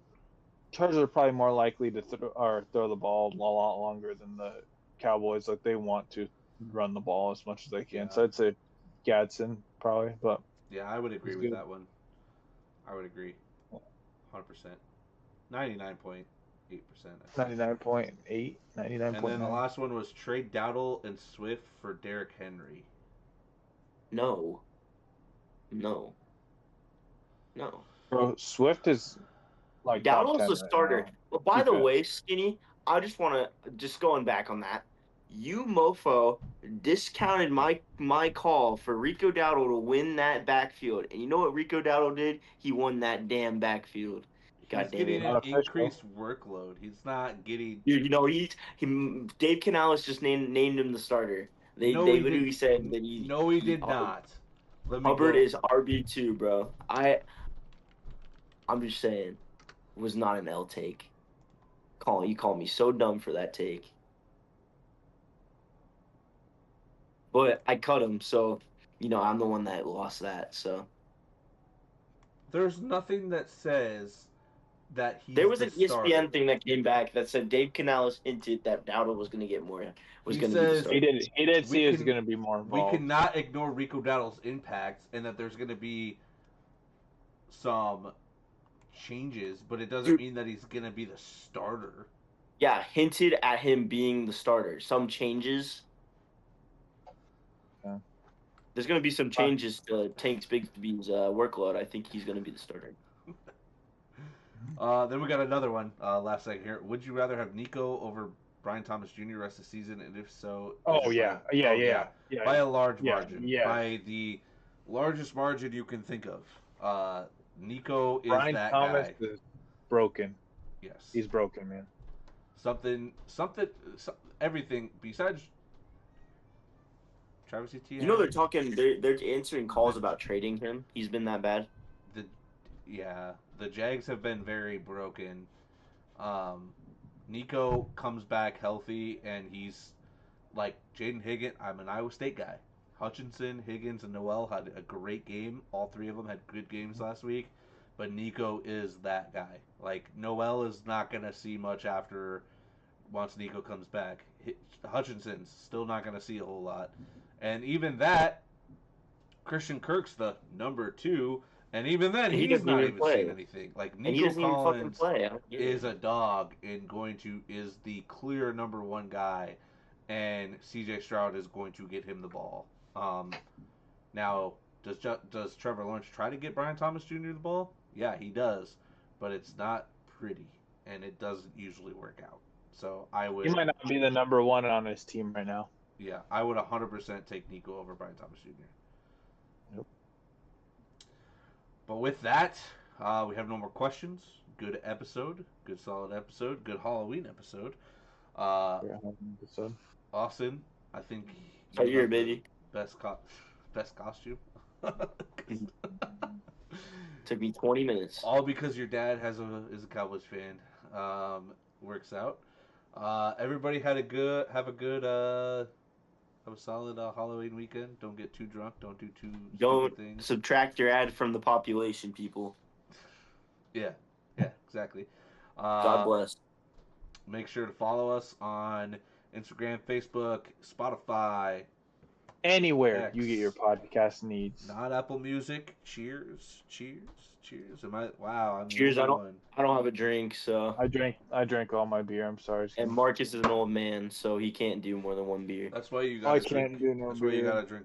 Chargers are probably more likely to throw the ball a lot longer than the Cowboys. Like they want to run the ball as much as they can. Yeah. So I'd say Gadsden probably, but yeah, I would agree with that one. I would agree, 100%. 99.8%. 99.8. 99.9. And then the last one was trade Dowdle and Swift for Derrick Henry. No. Bro, Swift is like Dowdle's the starter. But by the way, Skinny, I just want to going back on that. You mofo discounted my call for Rico Dowdle to win that backfield. And you know what Rico Dowdle did? He won that damn backfield. He's getting an increased workload. He's not getting. Dude, you know Dave Canales just named him the starter. They literally said that he. No, he did not. Hubbard is RB2, bro. I'm just saying, it was not an L take. You called me so dumb for that take. But I cut him, so I'm the one that lost that. So there's nothing that says that he's There was the an ESPN starter. thing that came back that said That he's there was the an starter. ESPN thing that came back that said Dave Canales hinted that Dowdle was going to get more. Was He going to be the says- starter. He did We see it's can- going to be more We involved. cannot ignore Rico Dowdle's impacts and that there's going to be some changes, but it doesn't Dude. mean that he's going to be the starter. Yeah, hinted at him being the starter. Some changes. Yeah. There's going to be some changes to Tank Bigsby's workload. I think he's going to be the starter. Then we got another one. Last second here. Would you rather have Nico over Brian Thomas Jr. rest of the season, and if so, Oh is it yeah, by- yeah. by a large Yeah, margin, yeah. by the largest margin you can think of. Nico is Brian that Thomas guy. is broken. Yes, He's broken, man. everything besides Travis Etienne. You know they're talking. They're answering calls about trading him. He's been that bad. The Jags have been very broken. Nico comes back healthy, and he's like Jaden Higgins. I'm an Iowa State guy. Hutchinson, Higgins, and Noel had a great game. All three of them had good games last week. But Nico is that guy. Like, Noel is not going to see much after once Nico comes back. Hutchinson's still not going to see a whole lot. And even that, Christian Kirk's the number 2. And even then, And he he's doesn't not even even play. seeing anything. Like, And he Nico doesn't even fucking Collins play. I don't get is it. a dog and is the clear number 1 guy, and CJ Stroud is going to get him the ball. Now, does Trevor Lawrence try to get Brian Thomas Jr. the ball? Yeah, he does, but it's not pretty, and it doesn't usually work out. So I would. He might not be the number 1 on his team right now. Yeah, I would 100% take Nico over Brian Thomas Jr. Yep. But with that, we have no more questions. Good episode. Good solid episode. Good Halloween episode. Austin, I think How you year, have the baby? best costume. Took me 20 minutes. All because your dad is a Cowboys fan. Works out. Everybody have a solid Halloween weekend. Don't get too drunk. Don't do too stupid Don't things. subtract your ad from the population, people. Yeah, exactly. God bless. Make sure to follow us on Instagram, Facebook, Spotify, Anywhere X. you get your podcast needs. not Apple Music. Cheers. Wow, I'm the Cheers, only one. I don't have a drink, so. I drank all my beer. I'm sorry. And Marcus is an old man, so he can't do more than one beer. That's why you I gotta can't drink. do no That's why you beer. gotta drink